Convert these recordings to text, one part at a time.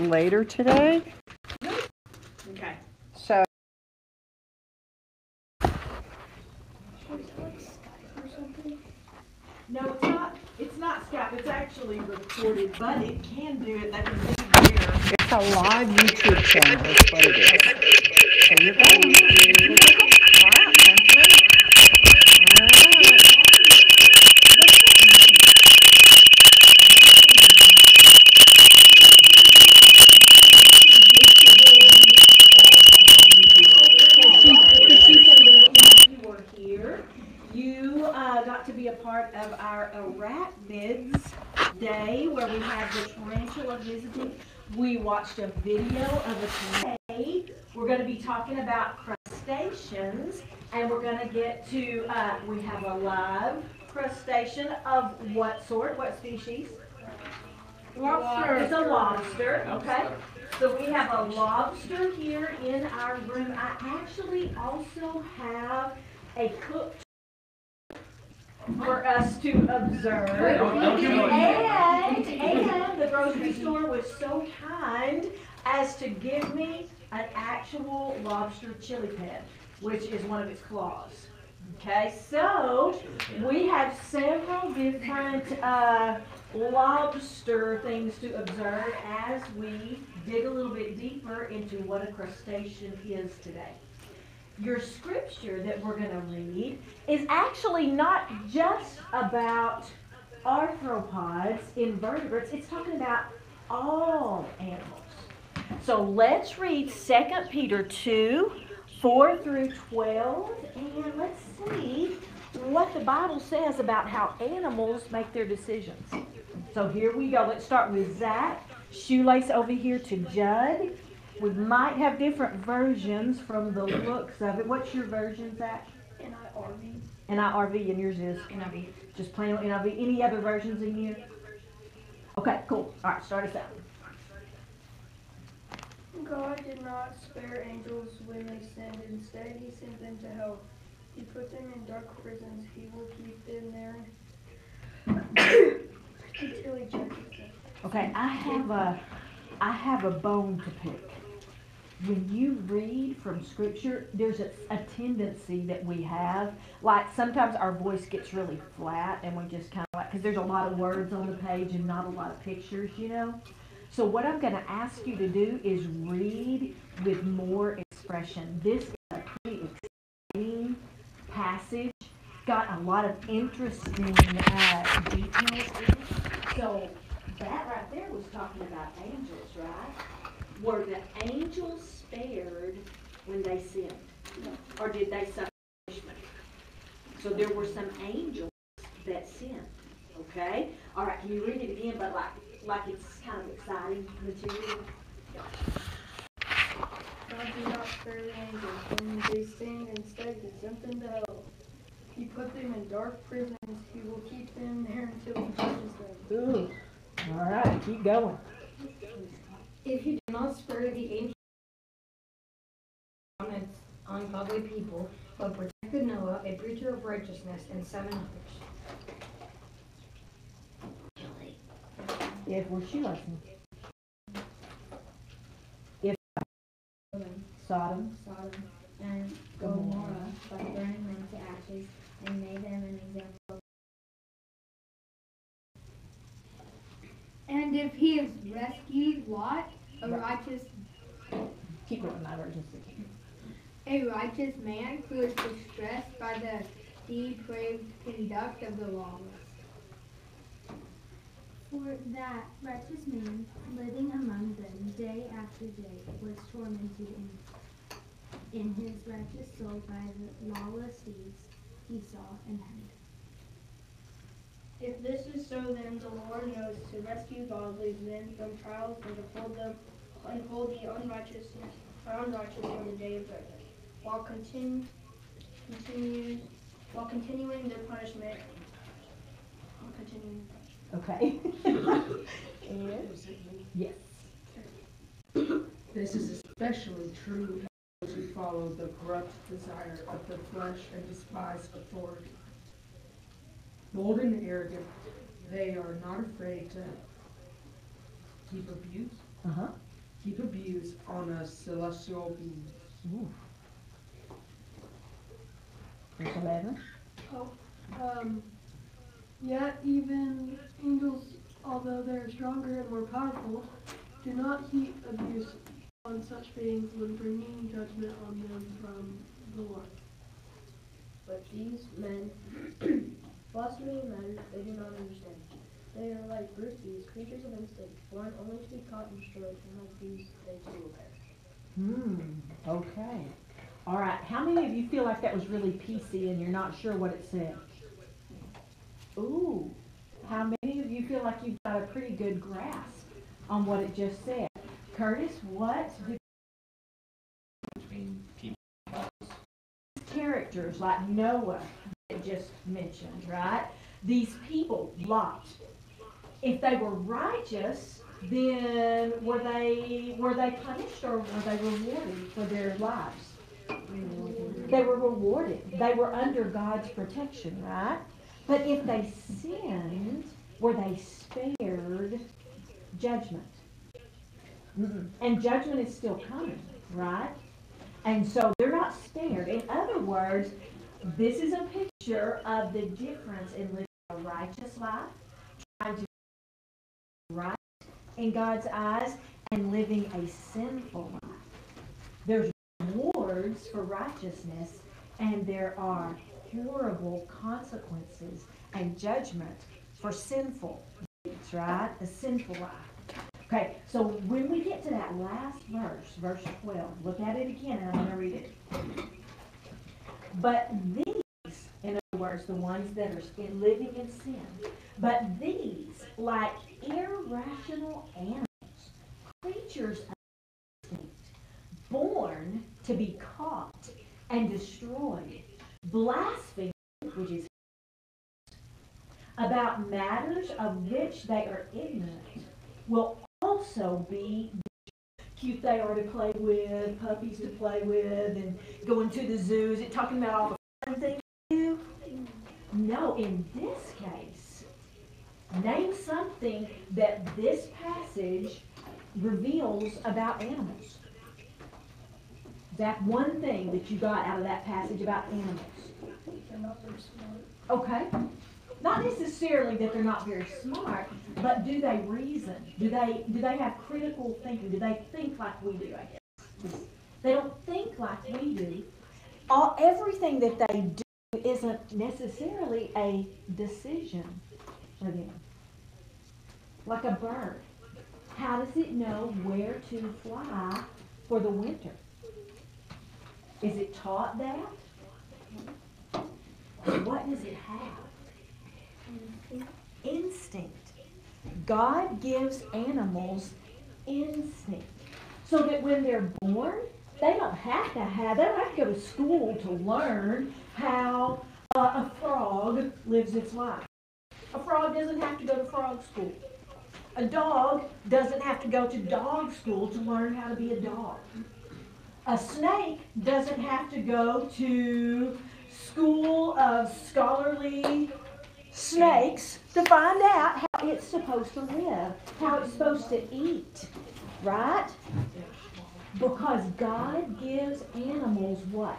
later today. Okay. So No, it's not Skype. It's actually recorded, but it can do it. That can be there. it's a live YouTube channel. That's what it is. So you're going. All right, thank you. All right. You were here. You got to be a part of our Arachnids Day where we had the tarantula visiting. We watched a video of a today. We're going to be talking about crustaceans, and we're going to get to, we have a live crustacean of what sort, what species? Lobster. It's a lobster, okay? So we have a lobster here in our room. I actually also have a cooked for us to observe. And the grocery store was so kind as to give me an actual lobster chili pad, which is one of its claws. Okay, so we have several different lobster things to observe as we dig a little bit deeper into what a crustacean is today. Your scripture that we're going to read is actually not just about arthropods, invertebrates. It's talking about all animals. So let's read 2 Peter 2, 4 through 12, and let's see what the Bible says about how animals make their decisions. So here we go. Let's start with Zach. Shoelace over here to Judd. We might have different versions from the looks of it. What's your version, Zach? NIRV. NIRV, and yours is? NIV. Just plain old NIV. Any other versions in here? Okay, cool. All right, start us out. God did not spare angels when they sinned. Instead, he sent them to hell. He put them in dark prisons. He will keep them there until he judges them. Okay, I have a bone to pick. When you read from scripture, there's a tendency that we have, like sometimes our voice gets really flat and we just kind of like, because there's a lot of words on the page and not a lot of pictures, you know. So what I'm going to ask you to do is read with more expression. This is a pretty exciting passage, got a lot of interesting details in it. So that right there was talking about angels, right? Were the angels spared when they sinned? No. Or did they suffer punishment? So there were some angels that sinned. Okay? All right, can you read it again, but like it's kind of exciting material? God did not spare the angels when they sinned. Instead, he sent them to hell. He put them in dark prisons. He will keep them there until he judges them. Ooh. All right, keep going. If he did not spare the angels on its ungodly people, but protected Noah, a preacher of righteousness, and 7 others. If we're shoelaces. If Sodom and Gomorrah by burning them to ashes and made them an example. And if he has rescued Lot, a righteous man who is distressed by the depraved conduct of the lawless. For that righteous man, living among them day after day, was tormented in his righteous soul by the lawless deeds he saw and heard. If this is so, then the Lord knows to rescue godly men from trials and to hold the unrighteous on the day of judgment, while continuing their punishment. okay. And yes. This is especially true of those who follow the corrupt desire of the flesh and despise authority. Bold and arrogant, they are not afraid to keep abuse, Uh-huh. Keep abuse on a celestial being. Ooh. Verse 11. Yet even angels, although they are stronger and more powerful, do not heap abuse on such beings when bringing judgment on them from the Lord. But these men, blasphemy men, they do not understand. They are like brute beasts, creatures of instinct, born only to be caught and destroyed, and like these they too will perish. Okay. All right. How many of you feel like that was really PC and you're not sure what it said? Ooh. How many of you feel like you've got a pretty good grasp on what it just said? Curtis, what do Between people. characters like Noah that just mentioned, right? These people, Lot, if they were righteous, then were they punished or were they rewarded for their lives? They were rewarded. They were under God's protection, right? But if they sinned, were they spared judgment? And judgment is still coming, right? And so they're not spared. In other words, this is a picture of the difference in living a righteous life, trying to be right in God's eyes, and living a sinful life. There's rewards for righteousness, and there are horrible consequences and judgment for sinful deeds, right? A sinful life. Okay, so when we get to that last verse, verse 12, look at it again, and I'm going to read it. But these, in other words, the ones that are living in sin, but these, like irrational animals, creatures of instinct, born to be caught and destroyed, blaspheme, which is about matters of which they are ignorant, will also be cute they are to play with, puppies to play with, and going to the zoo. Is it talking about all the fun things they do? No, in this case, name something that this passage reveals about animals. That one thing that you got out of that passage about animals. They're not very smart. Okay. Not necessarily that they're not very smart, but do they reason? Do they have critical thinking? Do they think like we do, I guess? They don't think like we do. Everything that they do isn't necessarily a decision for them. Like a bird. How does it know where to fly for the winter? Is it taught that? What does it have? Instinct. God gives animals instinct. So that when they're born, they don't have to go to school to learn how a frog lives its life. A frog doesn't have to go to frog school. A dog doesn't have to go to dog school to learn how to be a dog. A snake doesn't have to go to school of scholarly snakes to find out how it's supposed to live, how it's supposed to eat, right? Because God gives animals what?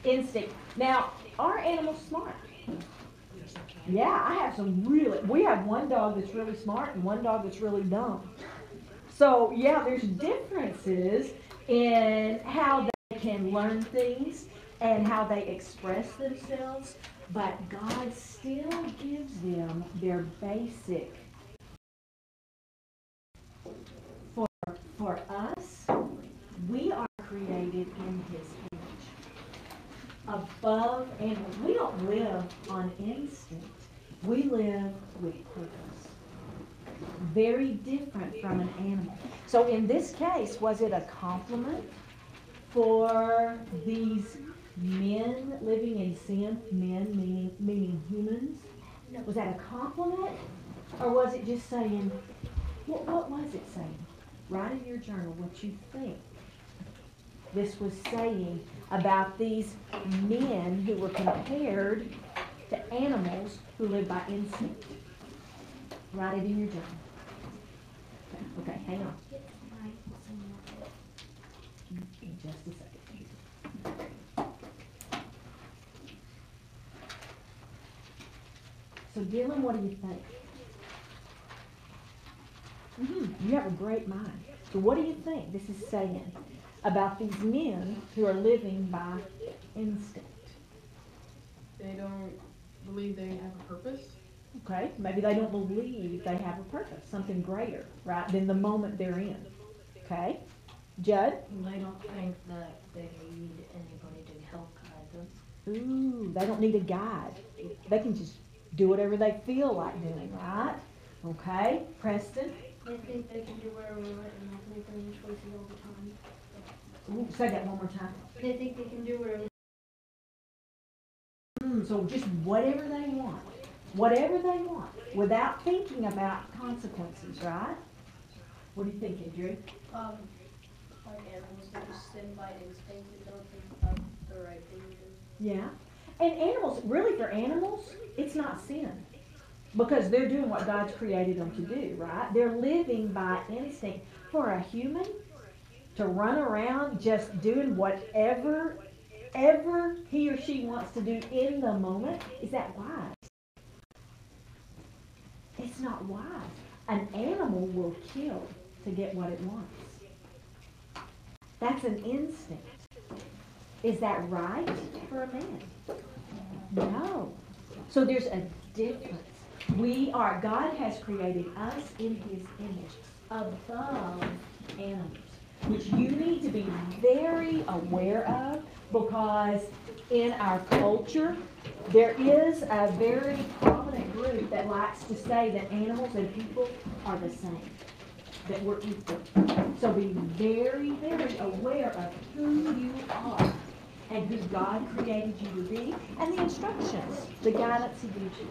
Instinct. Now, are animals smart? Yeah, we have one dog that's really smart and one dog that's really dumb. So, yeah, there's differences in how they can learn things and how they express themselves, but God still gives them their basic. For us, we are created in His image. Above animals. We don't live on instinct. We live with purpose. Very different from an animal. So in this case, was it a compliment for these men living in sin? Men meaning humans? Was that a compliment? Or was it just saying, what was it saying? Write in your journal what you think this was saying about these men who were compared to animals who live by instinct. Write it in your journal. Okay. Hang on. In just a second. So Dylan, what do you think? You have a great mind. So what do you think this is saying about these men who are living by instinct? They don't believe they have a purpose. Okay, maybe they don't believe they have a purpose, something greater, right, than the moment they're in. Okay? Judd? They don't think that they need anybody to help guide them. Ooh, they don't need a guide. They can just do whatever they feel like doing, right? Okay, Preston? They think they can do whatever they want and not make any choices all the time. Ooh, say that one more time. They think they can do whatever. So just whatever they want, without thinking about consequences, right? What do you think, Andrew? Like animals, they just sin by instinct and don't think about the right thing to do. Yeah. And animals, really for animals, it's not sin. Because they're doing what God's created them to do, right? They're living by instinct. For a human to run around just doing whatever he or she wants to do in the moment, is that wise? It's not wise. An animal will kill to get what it wants. That's an instinct. Is that right for a man? No. So there's a difference. God has created us in His image above animals, which you need to be very aware of, because in our culture, there is a very prominent group that likes to say that animals and people are the same, that we're equal. So be very, very aware of who you are and who God created you to be, and the instructions, the guidance He gives you.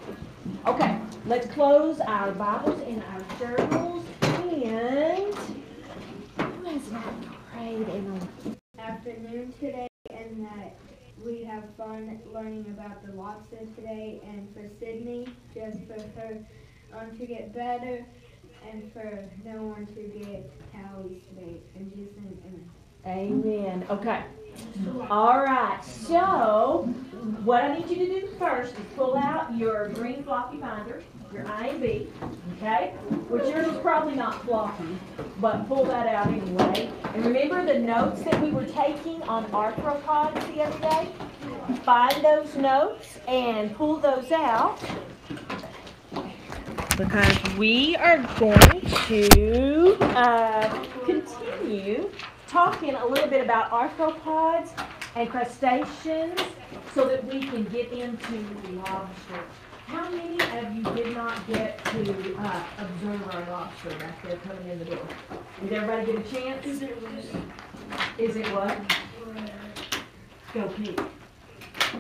Okay, let's close our Bibles and our journals, and who has not prayed in Afternoon today, and that we have fun learning about the lobster today, and for Sydney, just for her to get better, and for no one to get tallies today. In Jesus' name, amen. Amen. Okay. All right. So, what I need you to do first is pull out your green floppy binder, your I and B, okay? Which yours is probably not floppy, but pull that out anyway. And remember the notes that we were taking on arthropods the other day? Find those notes and pull those out, because we are going to continue talking a little bit about arthropods and crustaceans so that we can get into lobster. How many of you did not get to observe our lobster back there coming in the door? Did everybody get a chance? Is it what? Go peek.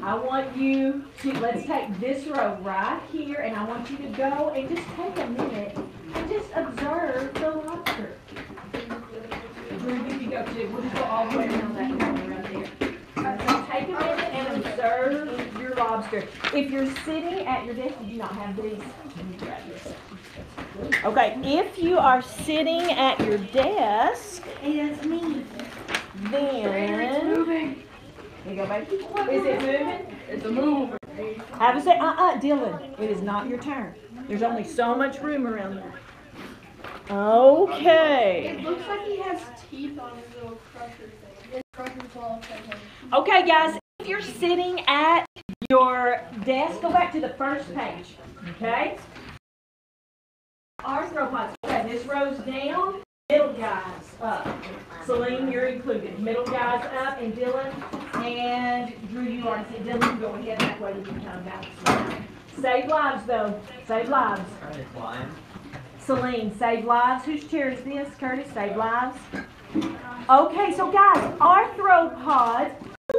I want you to, let's take this row right here, and I want you to go and just take a minute and just observe the lobster. Drew, you can go too. We'll just go all the way around that corner right there. So take a minute and observe your lobster. If you're sitting at your desk, you do not have these. Okay, if you are sitting at your desk, That's me. then... Moving. There you go, baby. Is it moving? It's a move. Have a say, Dylan, it is not your turn. There's only so much room around there. Okay. It looks like he has teeth on his little crusher thing. His crusher's all upside. Okay, guys, if you're sitting at your desk, go back to the first page, okay? Arthropods. Okay, this row's down, middle guys up. Celine, you're included. Middle guys up, and Dylan and Drew, you already said Dylan, go ahead that way you can kind of bounce around. Save lives, though. Save lives. Celine, save lives. Whose chair is this? Curtis, save lives. Okay, so guys, arthropods. I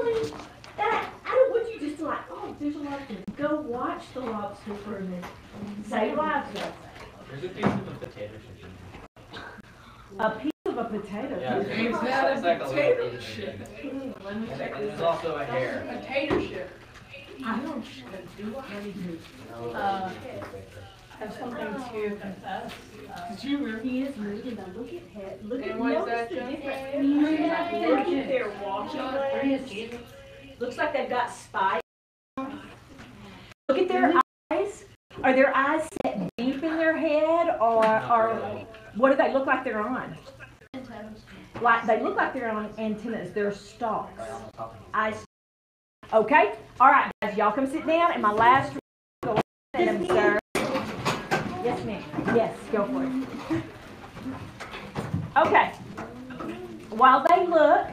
don't want you just to like, oh, there's a lobster. Go watch the lobster for a minute. Save lives, though. There's a piece of a potato chip. A piece of a potato. Yeah, It's not a like potato little chip. Let me check And this there's out. also a hair. Potato chip. I don't do what I need to. have something to confess. Junior. He is moving, but look at head, look at, And what is notice that, the Joe? difference. Look at their walking legs. Looks like they've got spikes. Look at their eyes. Are their eyes set deep in their head, or what do they look like they're on? Like they look like they're on antennas. They're stalks. Eyes. Okay. All right, guys. Y'all come sit down. And my last. Go at them, sir. Yes, ma'am. Yes, go for it. Okay. While they look,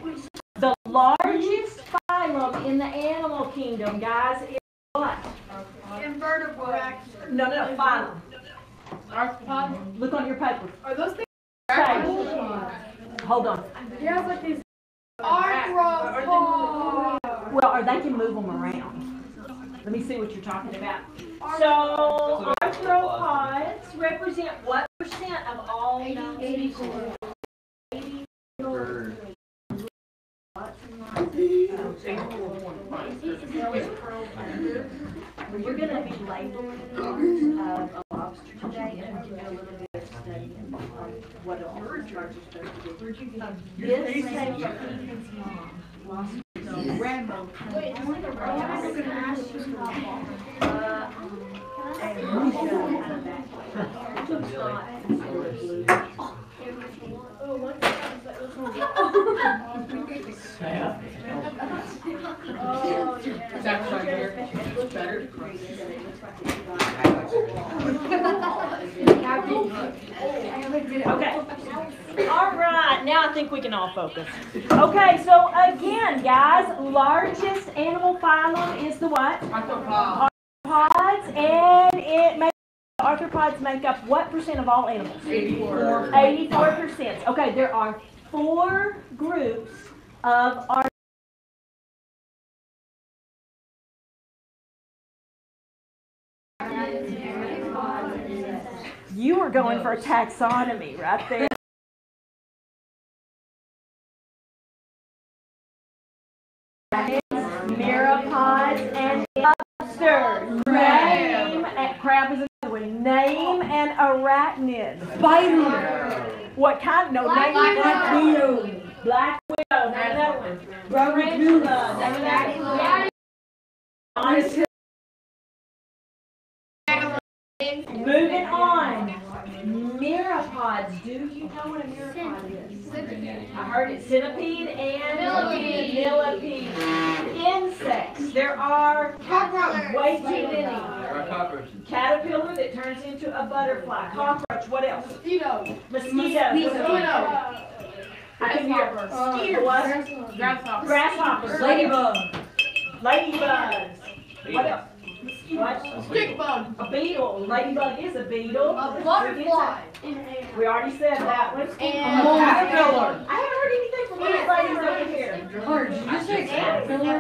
the largest phylum in the animal kingdom, guys, is what? Invertebrates. No, phylum. Arthropods. Look on your paper. Are those things? Okay. Hold on. Yeah, like these. Arthropods. Well, or they can move them around. Let me see what you're talking about. So, arthropods represent what percent of all known species? 84. We're going to be labeling a lobster today and do a little bit of studying on what a lobster is supposed to do. This came from Ethan's mom. Rambo. Wait, I want to ask you something. It's actually right here. It's better. Okay. All right. Now I think we can all focus. Okay. So again, guys, largest animal phylum is the what? Arthropods, and arthropods make up what percent of all animals? 84. 84%. Okay. There are 4 groups of arthropods. You were going for taxonomy right there. Myriapods and lobster. Name, crab is another one. Name an arachnid. Spider. What kind? No, name Black Widow. Black Widow. Name that one. Tarantula. Name that one. Moving on. Myriapods. Do you know what a myriapod is? I heard it. Centipede and millipede. Insects. There are way too many. Caterpillar that turns into a butterfly. Cockroach. What else? Mosquito. I can hear. What? Grasshoppers. Ladybugs. What else? What? Stick bug. A beetle. Ladybug is a beetle. A butterfly. We already said that one. And a caterpillar. I haven't heard anything from these ladies over here. Did you say caterpillar?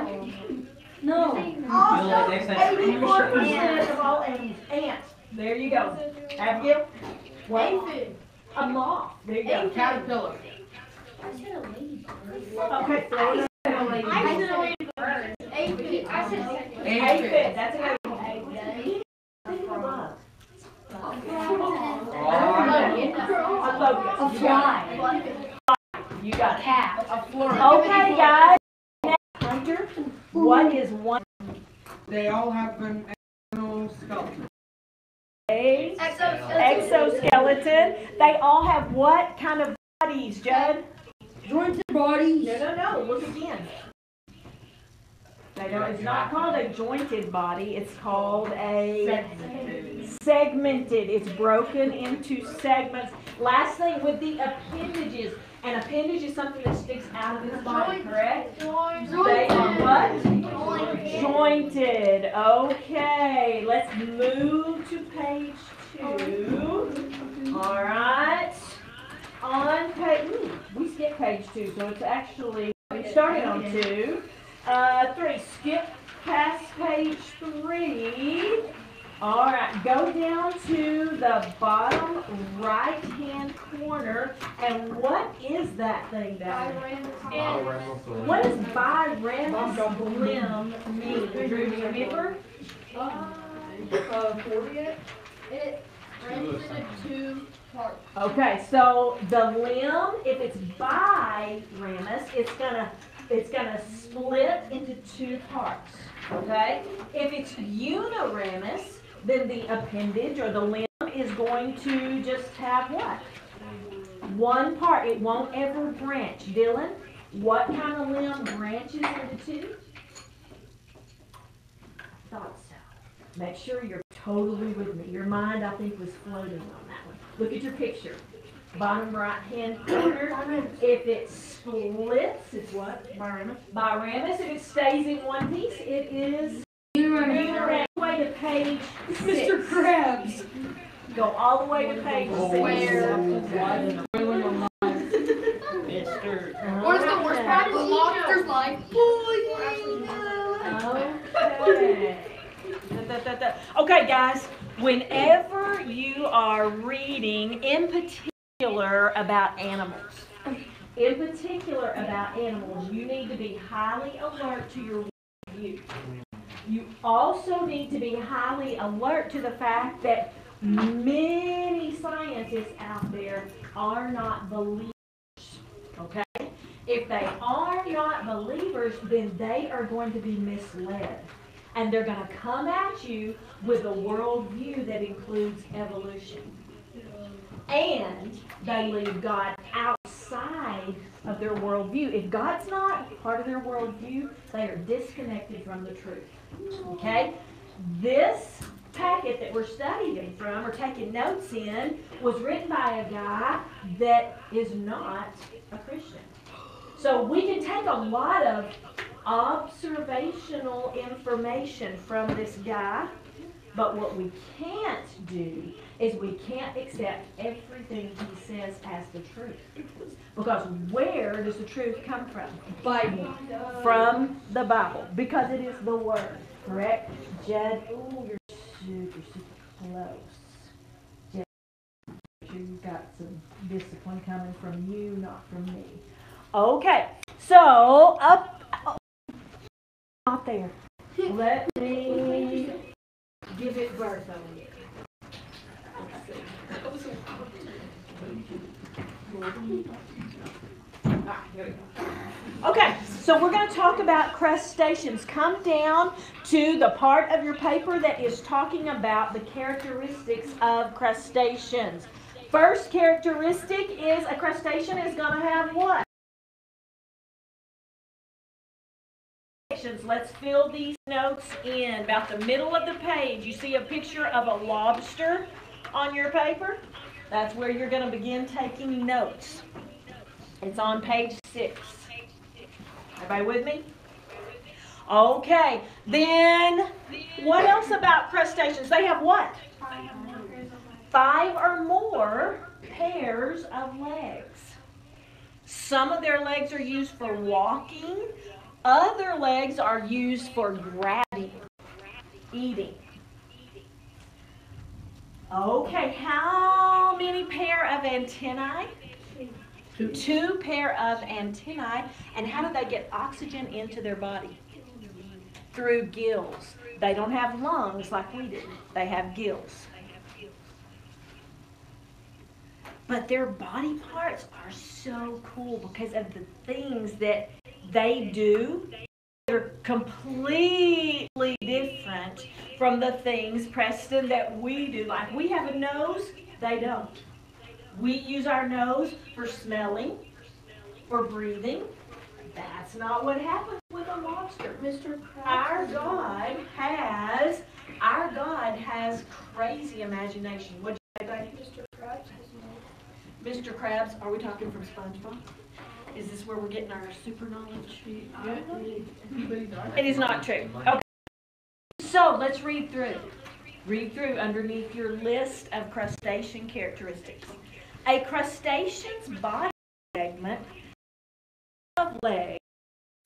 No. Also, 84% of all animals. Ants. There you go. Abigail? What? Aphid. A moth. There you go. Caterpillar. I said a ladybug. Okay, Florida. I said a ladybird. Aphid. I said Aphid. That's a good one. A locust. a fly. You got it. Cat. A flurry. Okay, guys. Next, Hunter, what is one? They all have an external skeleton. Exoskeleton. They all have what kind of bodies, Judd? Jointed bodies. No. Look again. They don't, it's not called a jointed body. It's called a segmented. It's broken into segments. Last thing with the appendages. An appendage is something that sticks out of its body, correct? They are what? Jointed. Okay, let's move to page 2. All right. On page, we skipped page 2, so it's actually, we started on 2. 3, skip past page 3. All right, go down to the bottom right-hand corner, and what is that thing down there? What does birandous limb mean? Drew, do you remember? 40. Branches into two parts. Okay, so the limb, if it's biramus, it's gonna split into two parts. Okay? If it's uniramus, then the appendage or the limb is going to just have what? One part. It won't ever branch. Dylan, what kind of limb branches into two? Thought so. Make sure you're totally with me. Your mind, I think, was floating on that one. Look at your picture. Bottom right hand corner. If it splits, it's what? Biramus. Biramus. If it stays in one piece, it is uniramus. Way to page 6. Mr. Krabs. Go all the way to page 6. Mr. What's the worst part of the lobster's life? Okay. Okay, guys. Whenever you are reading, in particular about animals, you need to be highly alert to your view. You also need to be highly alert to the fact that many scientists out there are not believers. Okay? If they are not believers, then they are going to be misled. And they're going to come at you with a worldview that includes evolution. And they leave God outside of their worldview. If God's not part of their worldview, they are disconnected from the truth. Okay? This packet that we're studying from or taking notes in was written by a guy that is not a Christian. So we can take a lot of observational information from this guy, but what we can't do is we can't accept everything he says as the truth. Because where does the truth come from? Bible. From the Bible. Because it is the Word. Correct? Jed, ooh, you're super close. Jed, make sure you've got some discipline coming from you, not from me. Okay, so up, not there. Let me give it birth on you. Okay, so we're going to talk about crustaceans. Come down to the part of your paper that is talking about the characteristics of crustaceans. First characteristic is a crustacean is going to have what? Let's fill these notes in. About the middle of the page, you see a picture of a lobster on your paper. That's where you're going to begin taking notes. It's on page 6. Everybody with me? Okay. Then, what else about crustaceans? They have what? 5 or more pairs of legs. Some of their legs are used for walking. Other legs are used for grabbing, eating. Okay, how many pair of antennae? 2 pair of antennae. And how do they get oxygen into their body? Through gills. They don't have lungs like we do. They have gills. But their body parts are so cool because of the things that they do. They're completely different from the things, Preston, that we do. Like we have a nose, they don't. We use our nose for smelling, for breathing. That's not what happens with a lobster. Mr. Our God has crazy imagination. What'd you say, baby? Mr. Krabs has no. Mr. Krabs, are we talking from SpongeBob? Is this where we're getting our super knowledge? It is not true. Okay. So let's read through. Read through underneath your list of crustacean characteristics. A crustacean's body segment of leg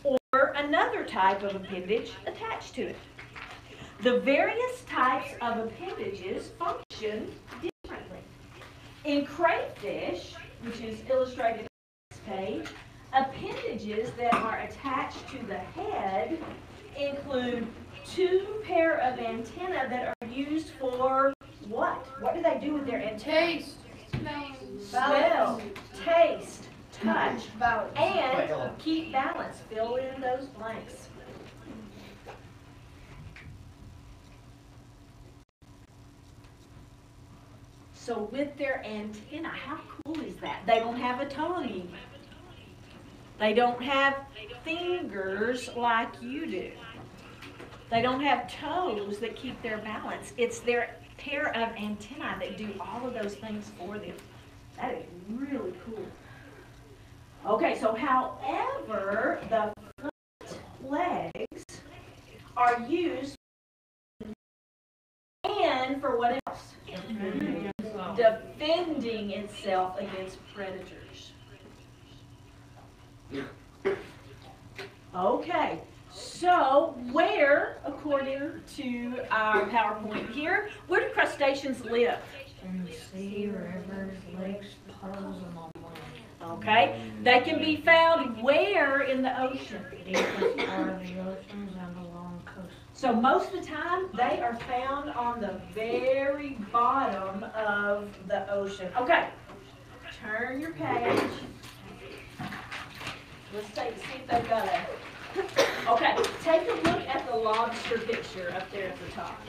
or another type of appendage attached to it. The various types of appendages function differently. In crayfish, which is illustrated on this page, appendages that are attached to the head include 2 pair of antennae that are used for what? What do they do with their antennae? Taste. Smell, taste, touch, and keep balance. Fill in those blanks. So with their antenna, how cool is that? They don't have a tongue. They don't have fingers like you do. They don't have toes that keep their balance. It's their pair of antennae that do all of those things for them. That is really cool. Okay, so however, the front legs are used and for what else? Defending itself against predators. Okay, so where, according to our PowerPoint here, where do crustaceans live? In the sea, rivers, lakes, puddles, and on land. Okay, they can be found where in the ocean? Deepest part of the oceans and along coast. So most of the time, they are found on the very bottom of the ocean. Okay, turn your page. Let's see if they've got it. Okay, take a look at the lobster picture up there at the top.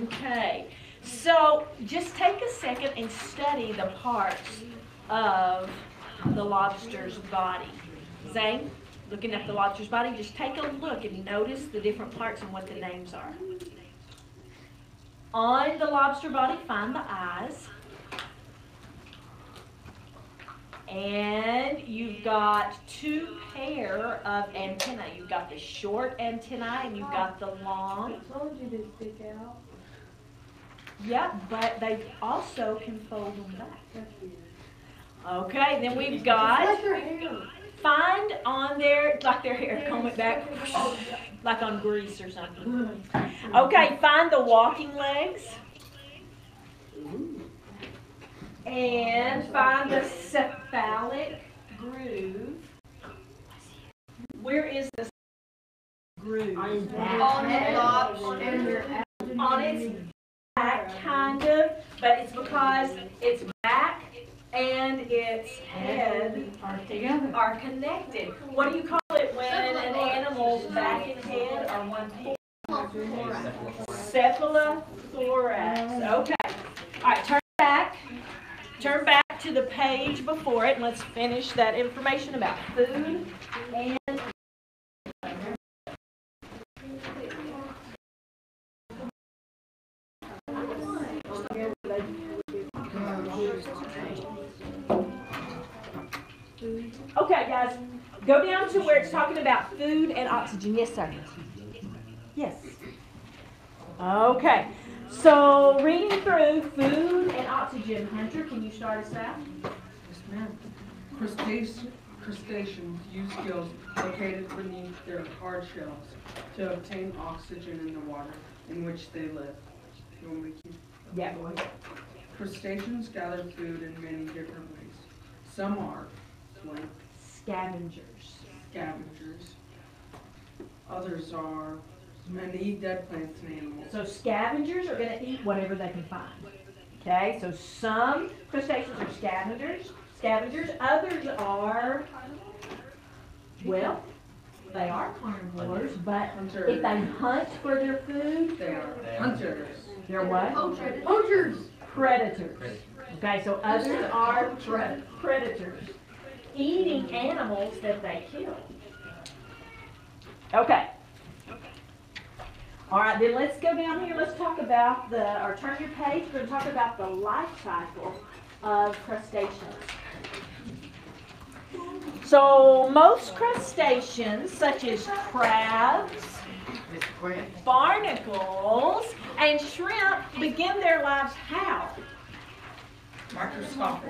Okay, so just take a second and study the parts of the lobster's body. Zane, looking at the lobster's body, just take a look and notice the different parts and what the names are. On the lobster body, find the eyes. And you've got two pair of antennae. You've got the short antennae and you've got the long. I told you to stick out. Yep, but they also can fold them back. That's weird. Okay, then we've got, Like their hair. find on there, like their hair, comb it back, like on grease or something. Okay, find the walking legs. And find the cephalic groove. Where is the groove? On its On its back, kind of, but it's because its back and its head are connected. What do you call it when an animal's back and head are one piece? Cephalothorax. Okay. All right, turn back. Turn back to the page before it, and let's finish that information about food and okay, guys, go down to where it's talking about food and oxygen. Yes, sir. Yes. Okay. So, reading through food and oxygen, Hunter, can you start us out? Yes, ma'am. Crustaceans use gills located beneath their hard shells to obtain oxygen in the water in which they live. You want me to keep? Yeah, go ahead. Crustaceans gather food in many different ways. Some are like Scavengers. scavengers. Others are and eat dead plants and animals. So scavengers are going to eat whatever they can find. Okay, so some crustaceans are scavengers. Others are, well, they are carnivores, but if they hunt for their food, They are hunters. they're what? Poachers. Predators. Okay, so others are predators, eating animals that they kill. Okay. All right, then let's go down here. Let's talk about or turn your page. We're going to talk about the life cycle of crustaceans. So most crustaceans, such as crabs, barnacles, and shrimp, begin their lives how? Microscopic.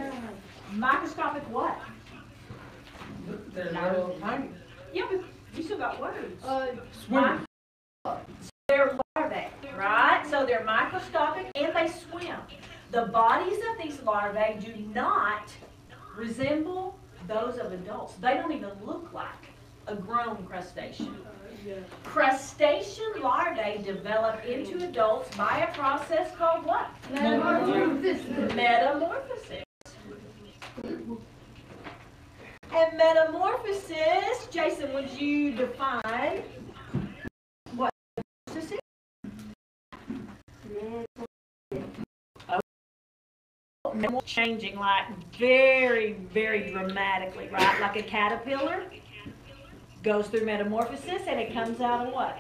Microscopic what? They're little tiny. Yeah, but you still got words. Swimmers. They're larvae, right? So they're microscopic and they swim. The bodies of these larvae do not resemble those of adults. They don't even look like a grown crustacean? Yeah. Crustacean larvae develop into adults by a process called what? Metamorphosis. And metamorphosis, Jason, would you define what metamorphosis is? Changing like very, very dramatically, right? Like a caterpillar goes through metamorphosis and it comes out of what?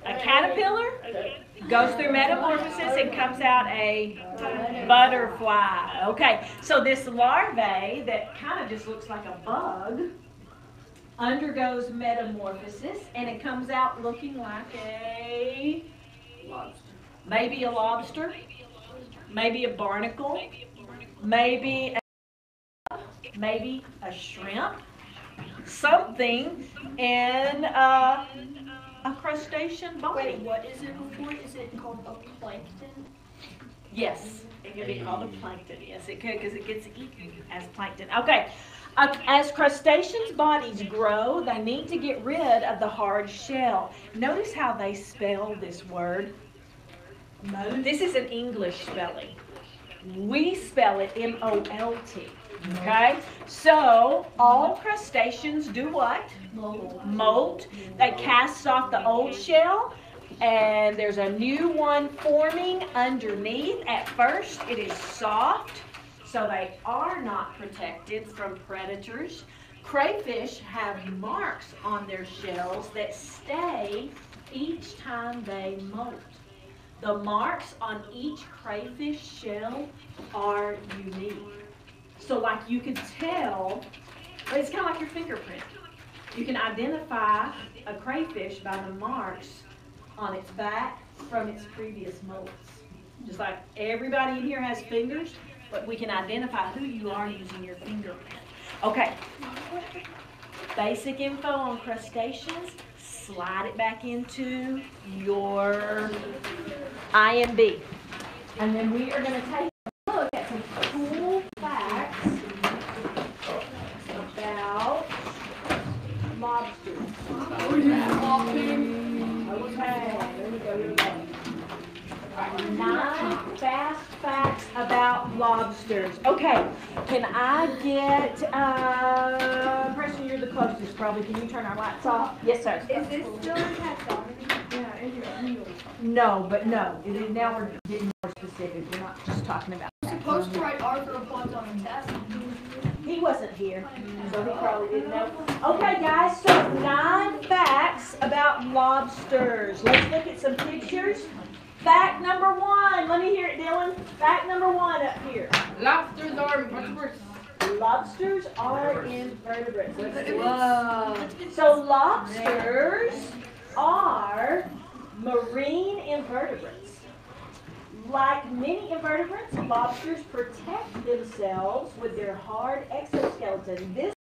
A caterpillar goes through metamorphosis and comes out a butterfly. Okay, so this larvae that kind of just looks like a bug undergoes metamorphosis and it comes out looking like a lobster. Maybe a lobster, maybe a barnacle, maybe a shrimp, something in a crustacean body. Wait, what is it before? Is it called a plankton? Yes, it could be called a plankton. Yes, it could because it gets eaten as plankton. Okay, as crustaceans' bodies grow, they need to get rid of the hard shell. Notice how they spell this word. This is an English spelling. We spell it M-O-L-T. Okay, so all crustaceans do what? Molt. They cast off the old shell and there's a new one forming underneath. At first it is soft, so they are not protected from predators. Crayfish have marks on their shells that stay each time they molt. The marks on each crayfish shell are unique. So like you can tell, it's kind of like your fingerprint. You can identify a crayfish by the marks on its back from its previous molts. Just like everybody in here has fingers, but we can identify who you are using your fingerprint. Okay, basic info on crustaceans. Slide it back into your IMB. And then we are going to take a look at some cool facts about lobsters. Okay, there we go. 9 fast facts about lobsters. Okay, can I get, Preston, you're the closest probably. Can you turn our lights off? Yes, sir. Is this still in taxonomy? No, but no. Now we're getting more specific. We're not just talking about Supposed to write Arthur reports on a test. He wasn't here, so he probably didn't know. Okay, guys, so 9 facts about lobsters. Let's look at some pictures. Fact number 1. Let me hear it, Dylan. Fact number 1 up here. Lobsters are invertebrates. Lobsters are invertebrates. Whoa. So lobsters are marine invertebrates. Like many invertebrates, lobsters protect themselves with their hard exoskeleton. This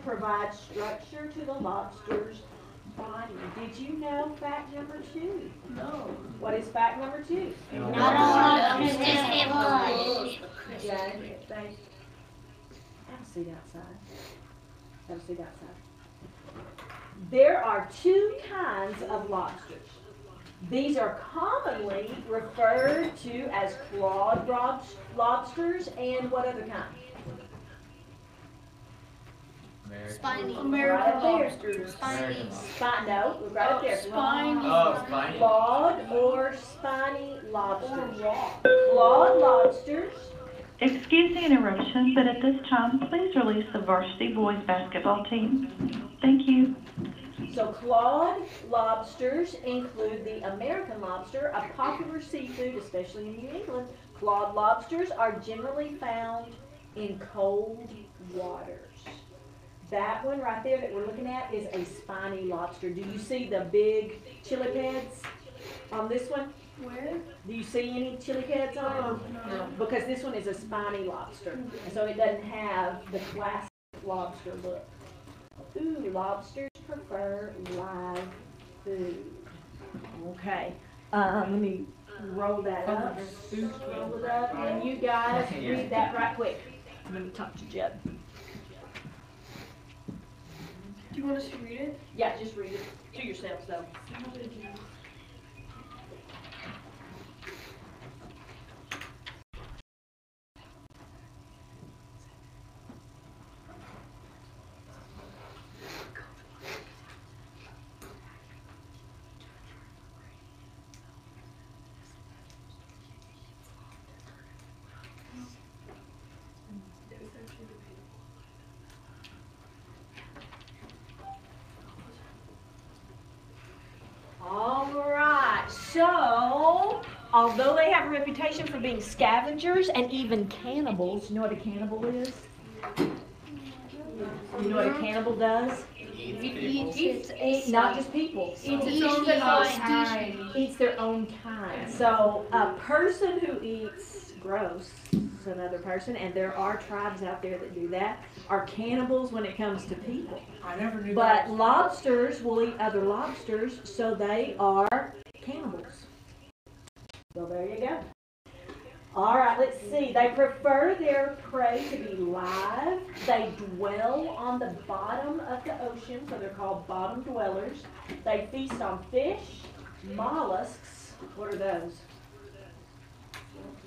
provides structure to the lobster's body. Did you know fact number 2? No. What is fact number 2? Not all lobsters have blood. Yeah, thanks. Have a seat outside. Have a seat outside. There are 2 kinds of lobsters. These are commonly referred to as clawed lobsters and what other kind? Spiny. American lobsters. Spiny. No, we're right up there. Spiny. Oh, spiny. Clawed or spiny lobsters. Clawed lobsters. Excuse the interruption, but at this time, please release the varsity boys basketball team. Thank you. So clawed lobsters include the American lobster, a popular seafood, especially in New England. Clawed lobsters are generally found in cold waters. That one right there that we're looking at is a spiny lobster. Do you see the big chili pads on this one? Where? Do you see any chili pads on it? No. Because this one is a spiny lobster. And so it doesn't have the classic lobster look. Ooh, lobsters prefer live food. Okay. Let me roll that up. Roll it up. And you guys read that right quick. I'm going to talk to Jeb. Do you want us to read it? Yeah, just read it to yourself, though. Alright, so although they have a reputation for being scavengers and even cannibals, you know what a cannibal is? You know what a cannibal does? Eats not just people. Eats their own kind. So a person who eats gross another person, and there are tribes out there that do that, are cannibals when it comes to people. I never knew But that. lobsters will eat other lobsters, so they are cannibals. So there you go. All right, let's see. They prefer their prey to be live. They dwell on the bottom of the ocean, so they're called bottom dwellers. They feast on fish, mollusks. What are those?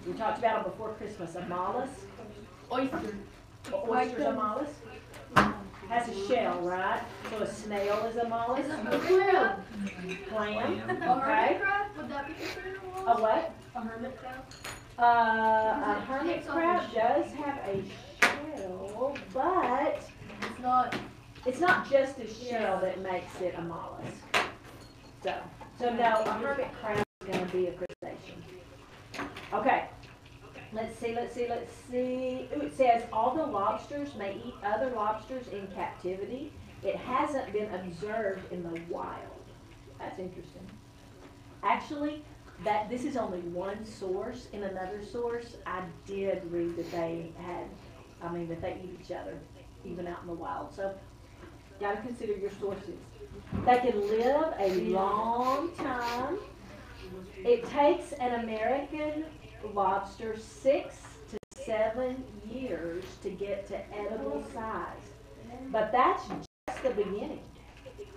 We talked about them before Christmas. A mollusk? Oyster. Oyster's a mollusk? Has a shell, right? So a snail is a mollusk? Clam. Clam, A okay. hermit crab? Would that be considered a A mollusk? what? A hermit crab? A hermit crab does have a shell, but it's not just a shell that makes it a mollusk. So no, a hermit crab is going to be a crustacean. Okay. Let's see. Ooh, it says all the lobsters may eat other lobsters in captivity. It hasn't been observed in the wild. That's interesting. Actually, this is only one source. In another source, I did read that they that they eat each other, even out in the wild. So, you got to consider your sources. They can live a long time. It takes an American lobster 6 to 7 years to get to edible size. But that's just the beginning.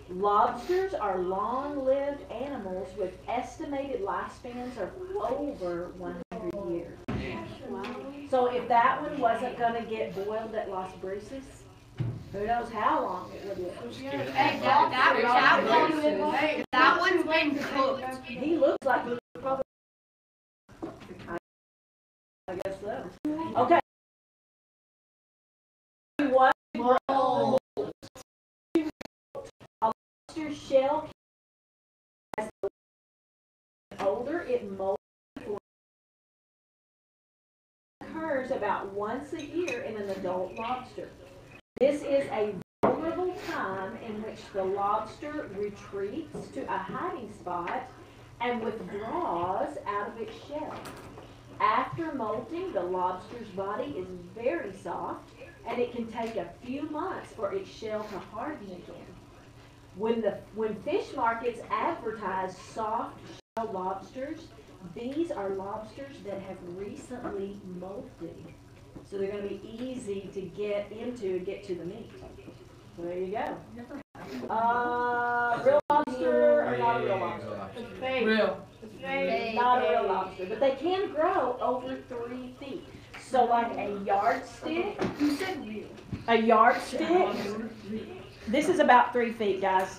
Lobsters are long-lived animals with estimated lifespans of over 100 years. Wow. So if that one wasn't going to get boiled at Los Bruces, who knows how long it would live. Hey, that one's been cooked. He looks like he probably. I guess so. Okay. What? A lobster shell as older, it molds. Occurs about once a year in an adult lobster. This is a vulnerable time in which the lobster retreats to a hiding spot and withdraws out of its shell. After molting, the lobster's body is very soft, and it can take a few months for its shell to harden again. When fish markets advertise soft shell lobsters, these are lobsters that have recently molted. So they're going to be easy to get into and get to the meat. So there you go. Real lobster or not a real lobster? It's fake. Real. It's fake. Not a real lobster. But they can grow over 3 feet. So like a yardstick. You said real. A yardstick. This is about 3 feet, guys.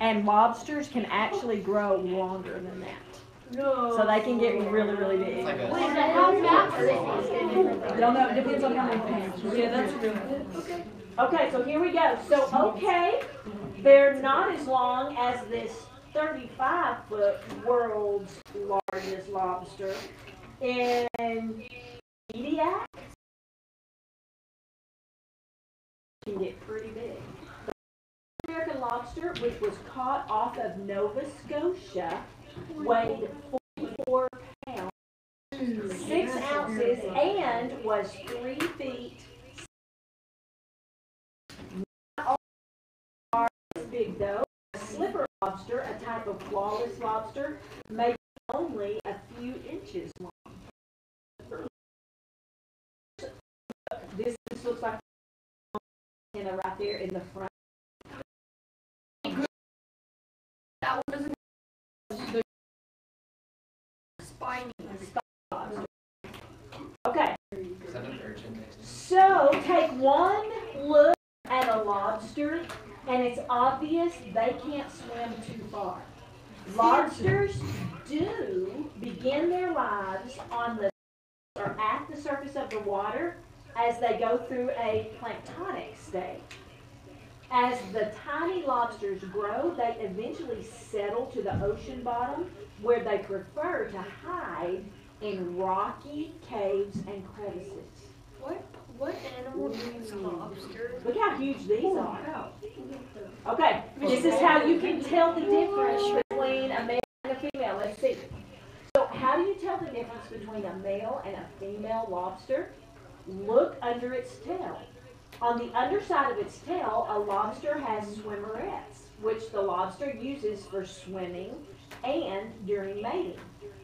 And lobsters can actually grow longer than that. So they can get really, really big. Wait, so how fast are they? Don't know, it depends on how many pounds. Yeah, that's real. Okay, so here we go. So, okay, they're not as long as this 35-foot world's largest lobster in Ediac. Can get pretty big. The American lobster, which was caught off of Nova Scotia, weighed 44 pounds, 6 ounces, and was 3 feet. Not all are as big though. A slipper lobster, a type of clawless lobster, may be only a few inches long. This looks like right there in the front. That one doesn't have the spiny. Okay. So take one look at a lobster, and it's obvious they can't swim too far. Lobsters do begin their lives on the or at the surface of the water as they go through a planktonic stage. As the tiny lobsters grow, they eventually settle to the ocean bottom, where they prefer to hide in rocky caves and crevices. What animal eats lobsters? Look how huge these are. Okay, this is how you can tell the difference between a male and a female. Let's see. So how do you tell the difference between a male and a female lobster? Look under its tail. On the underside of its tail, a lobster has swimmerets, which the lobster uses for swimming and during mating.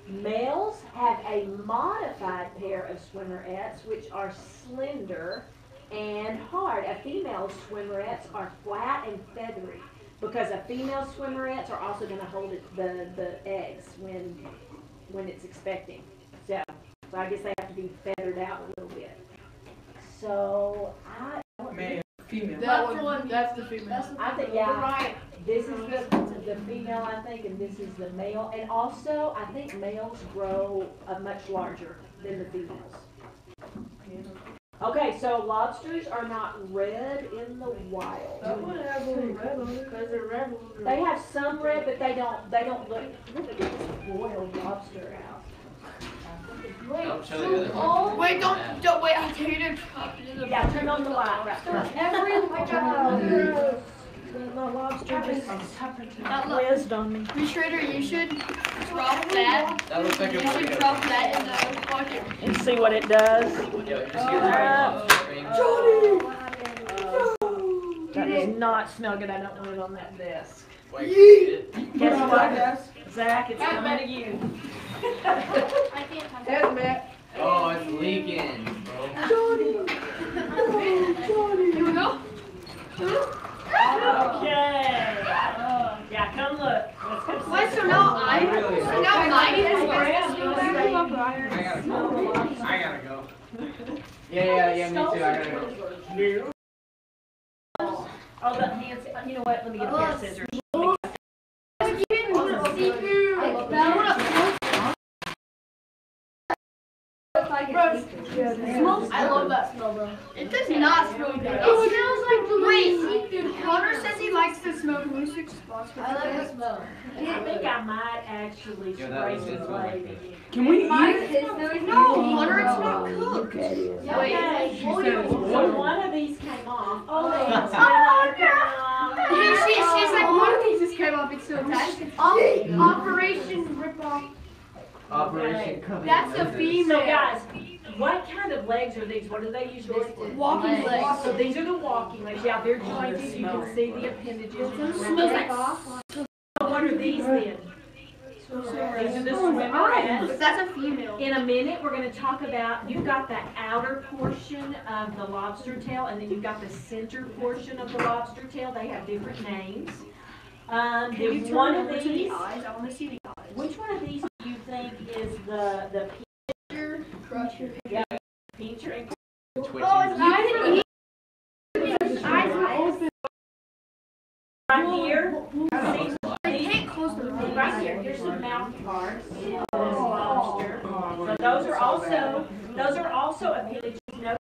Males have a modified pair of swimmerets, which are slender and hard. A female's swimmerets are flat and feathery, because a female's swimmerets are also going to hold the eggs when it's expecting. So I guess they have to be feathered out a little bit. So Male, female. That's the female. I think, yeah, this is the female, I think, and this is the male. And also, I think males grow much larger than the females. Okay, so lobsters are not red in the wild. That one has a little red on it. Because they're red. They have some red, but they don't look. Look at this boiled lobster out. Wait, don't wait, I'll tell you to chop it in the Yeah, turn on the light right every My lobster just look. whizzed on me. Restrader, you should drop that. That looks like You should drop that in the bucket. And see what it does. That does not smell good. I don't want it on that desk. Guess what? Zach, it's coming to you. I can't touch it. Oh, it's leaking, bro. Here we go. Okay. Yeah, come look. Let's come see. Wait, so now I I gotta go. Yeah, me too. I gotta go. Oh, the hands. You know what? Let me get a pair of scissors. I love that smell, bro. It does not smell good. It smells like the Connor says he likes to smoke acoustic spots. I like the smell. I think I might actually spray some blade. Can we eat No, Connor, it's not cooked. Okay, so one of these came off. Oh, She's like, one of these just came off. It's so attached. Operation Ripoff. Operation Covenant. That's a female. So guys, what kind of legs are these? What do they use this for? Walking legs. So these are the walking legs. Yeah, they're jointed. You can see the appendages. Smells like So what are these then? These are the swimmerets. But that's a female. In a minute, we're going to talk about, you've got the outer portion of the lobster tail, and then you've got the center portion of the lobster tail. They have different names. There's one of these. I want to see the eyes. Which one of these do you think is the pincher? Crusher. Yeah, pincher and Twitching. Oh, it's right here. I can't close the eyes. Right here. Here's the mouth parts of this lobster. So those are also appendages. No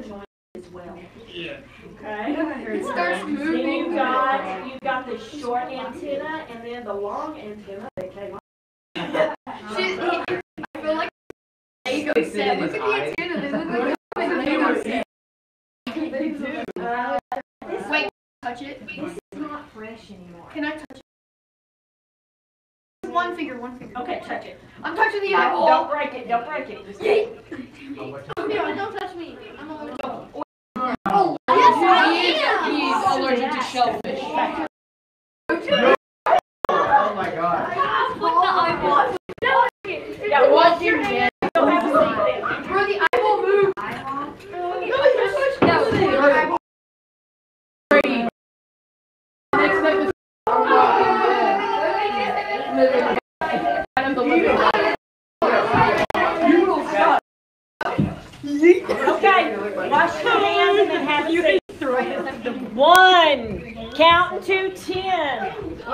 joint as well. Yeah. Okay. It starts Then moving. you've got the short antenna and then the long antenna that came off. I feel like Lego set. Look at the antenna. They look like a Lego set. Wait, touch it. This is not fresh anymore. Can I touch it? One finger. Okay, touch it. I'm touching the eyeball. Don't break it. Don't break it. Just No, don't touch me. I'm allergic. Oh, yes, he's allergic to shellfish. Oh my god. Put the eyeball. Yeah, wash your hands. Don't have to see them. Bro, the eyeball moved. Wash your hands and then have a seat. 1. Count to 10.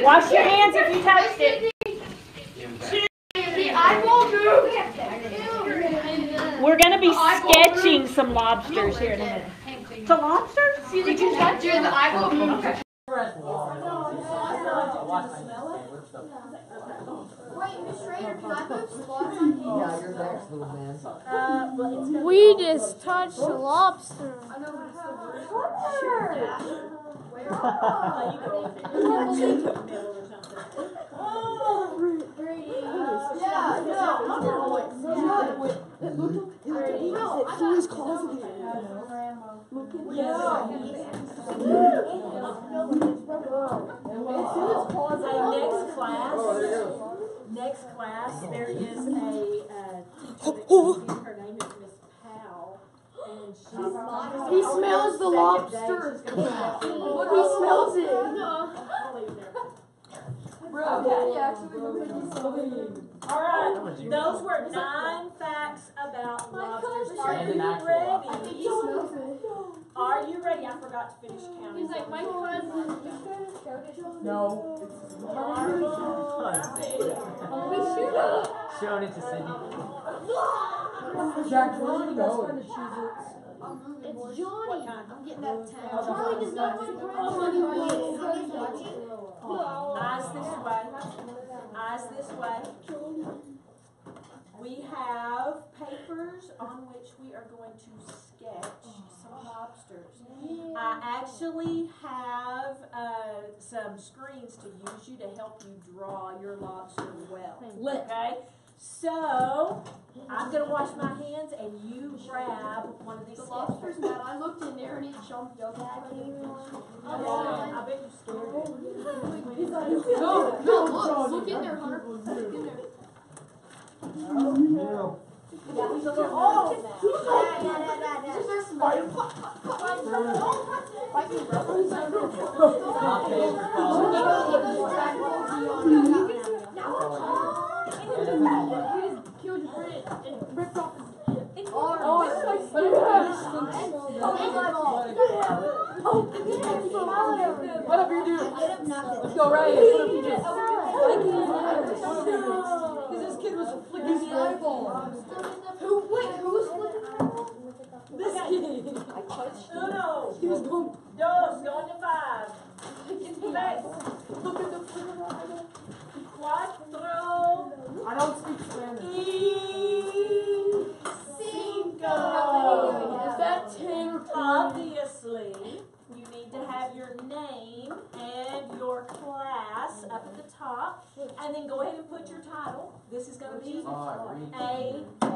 Wash your hands if you touched it. 2. We're going to be sketching some lobsters here in a minute. Some lobsters? Did you touch it? The eyeball move. Wait, Miss Schrader, can I put spots on here? Yeah, you're next, little man. We just touched a lobster. Next class, there is a teacher that her name is Miss Powell, and He smells the lobster. Look, he smells it. All right, those were 9 facts about lobsters. Are you ready? Are you ready? I forgot to finish counting. He's like, my cousin. No. Showing it to Sydney. Jack, where you going? It's Johnny. I'm getting out of town. Charlie does not want to Eyes this way. Eyes this way. We have papers on which we are going to sketch some lobsters. I actually have some screens to use you to help you draw your lobster well. Okay? So, I'm going to wash my hands and you grab one of these lobsters. Matt, I looked in there and it jumped up. I bet you're scared. Look in there, Hunter. Look in there. Yeah, he's a little old now. Whatever you do. Let's go, Ryan. Whatever you do. Because this kid was flicking the eyeball. Who was flicking the eyeball? This kid. Uno. He was going. Dos. Going to 5. Tres. Look at the eyeball. Cuatro. I don't speak Spanish. Y cinco. Is that 10 or 20? Obviously, you need to have your name and your class up at the top, and then go ahead and put your title. This is going to be a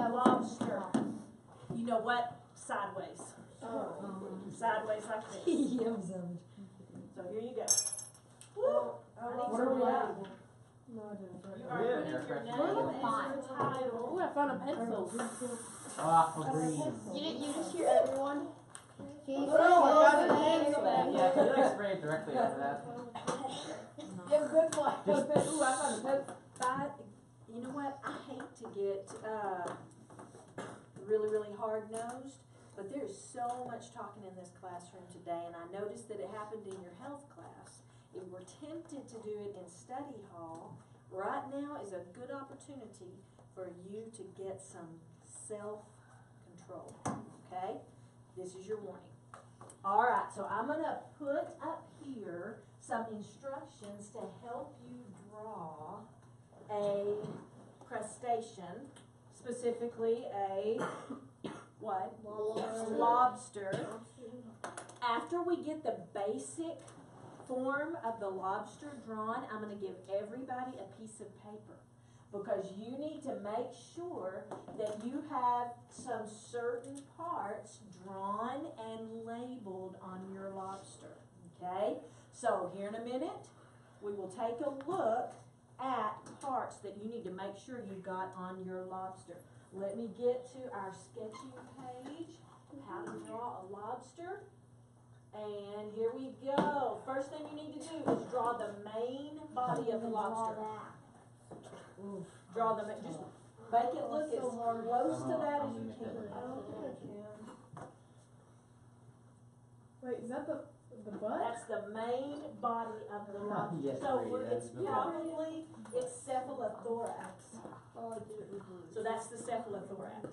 lobster. You know what? Sideways. Sideways like this. So here you go. Woo. What are we at? You are putting your name and your title. Ooh, I found a pencil. Green. You didn't hear everyone? Yeah, can you like spray it directly over that? You have a good one. But you know what? I hate to get really hard-nosed, but there's so much talking in this classroom today, and I noticed that it happened in your health class. If we're tempted to do it in study hall, right now is a good opportunity for you to get some self-control, okay? This is your warning. All right, so I'm going to put up here some instructions to help you draw a crustacean, specifically a what? Lobster. After we get the basic form of the lobster drawn, I'm going to give everybody a piece of paper, because you need to make sure that you have some certain parts drawn and labeled on your lobster, okay? So here in a minute, we will take a look at parts that you need to make sure you got on your lobster. Let me get to our sketching page, how to draw a lobster. And here we go. First thing you need to do is draw the main body of the lobster. Draw the just make it look as close to that as you can. Wait, is that the butt? That's the main body of the lobster. Yes, So Brady, it's that's probably, it's cephalothorax. Oh, I did it with So that's the cephalothorax.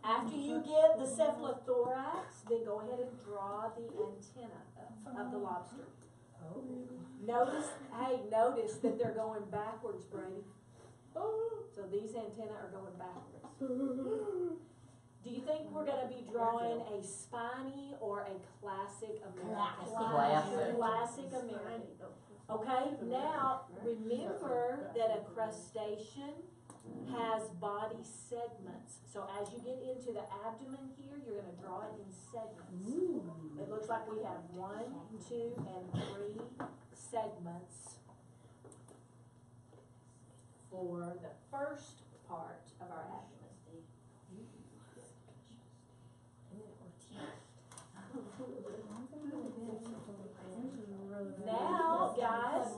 After you get the cephalothorax, then go ahead and draw the antenna of the lobster. Notice that they're going backwards, Brady. So these antennae are going backwards. Do you think we're going to be drawing a spiny or a classic American? Classic American. Okay, now remember that a crustacean has body segments. So as you get into the abdomen here, you're going to draw it in segments. It looks like we have 1, 2, and 3 segments for the first part of our abdomen. Now, guys,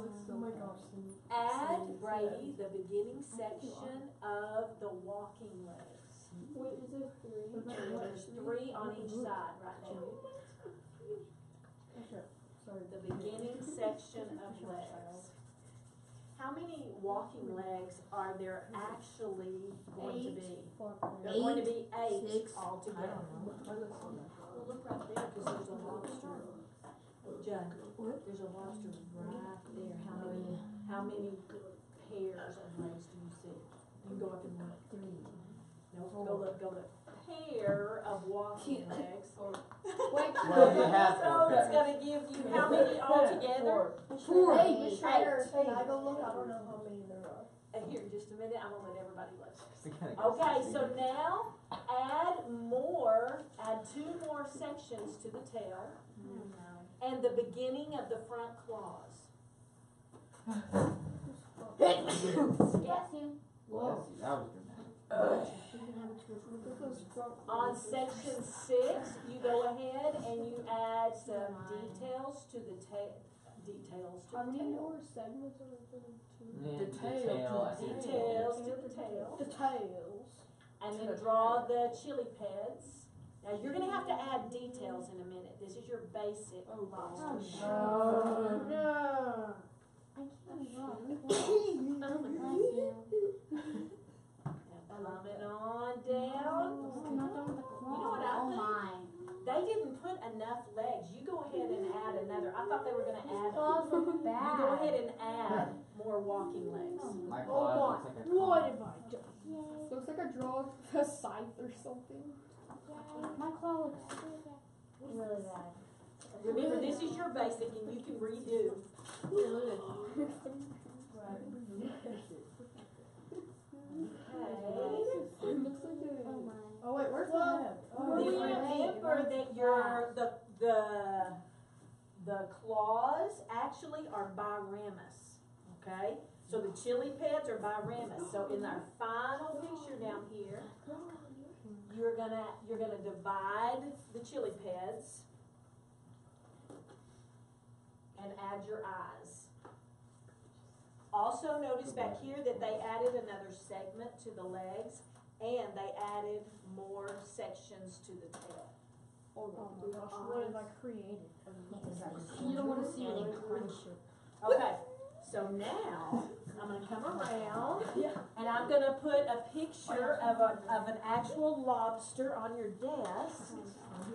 add, Brady, the beginning section of the walking legs. Wait, is there 3? There's 3 on each side right now. Sorry. The beginning section of legs. How many walking legs are there actually going to be? There are going to be 8 altogether. Well, look right there, because there's a lobster. Judd, there's a lobster right there. How many pairs of legs do you see? You can go up and look. 3. No, go look. Pair of walking legs. Well, you have So it's going to give you how many altogether? 4. 8. Can I go look? I don't know how many there are. Here, in just a minute, I'm going to let everybody look. Okay, Okay, so now add 2 more sections to the tail and the beginning of the front claws. Bless you. Well, that was good. On section 6, you go ahead and you add some details to the tail. How many more segments are there? The tail. Details to the tail. The tails. And then draw the chili pads. Now you're going to have to add details in a minute. This is your basic lobster. No. I can't walk. Coming on down. You know what I think? They didn't put enough legs. You go ahead and add another. I thought they were going to add. You go ahead and add more walking legs. My claws looks like a What have I done? Looks like I draw a scythe or something. My claw looks really bad. Remember, this is your basic, and you can redo. Oh wait, where's the head? Remember that the claws actually are biramus. Okay, so the chili pads are biramus. So in our final picture down here, you're gonna divide the chili pads and add your eyes. Also notice back here that they added another segment to the legs and they added more sections to the tail. Oh my gosh, what have I created? You don't want to see any crunch. Okay, so now I'm going to come around and I'm going to put a picture of an actual lobster on your desk,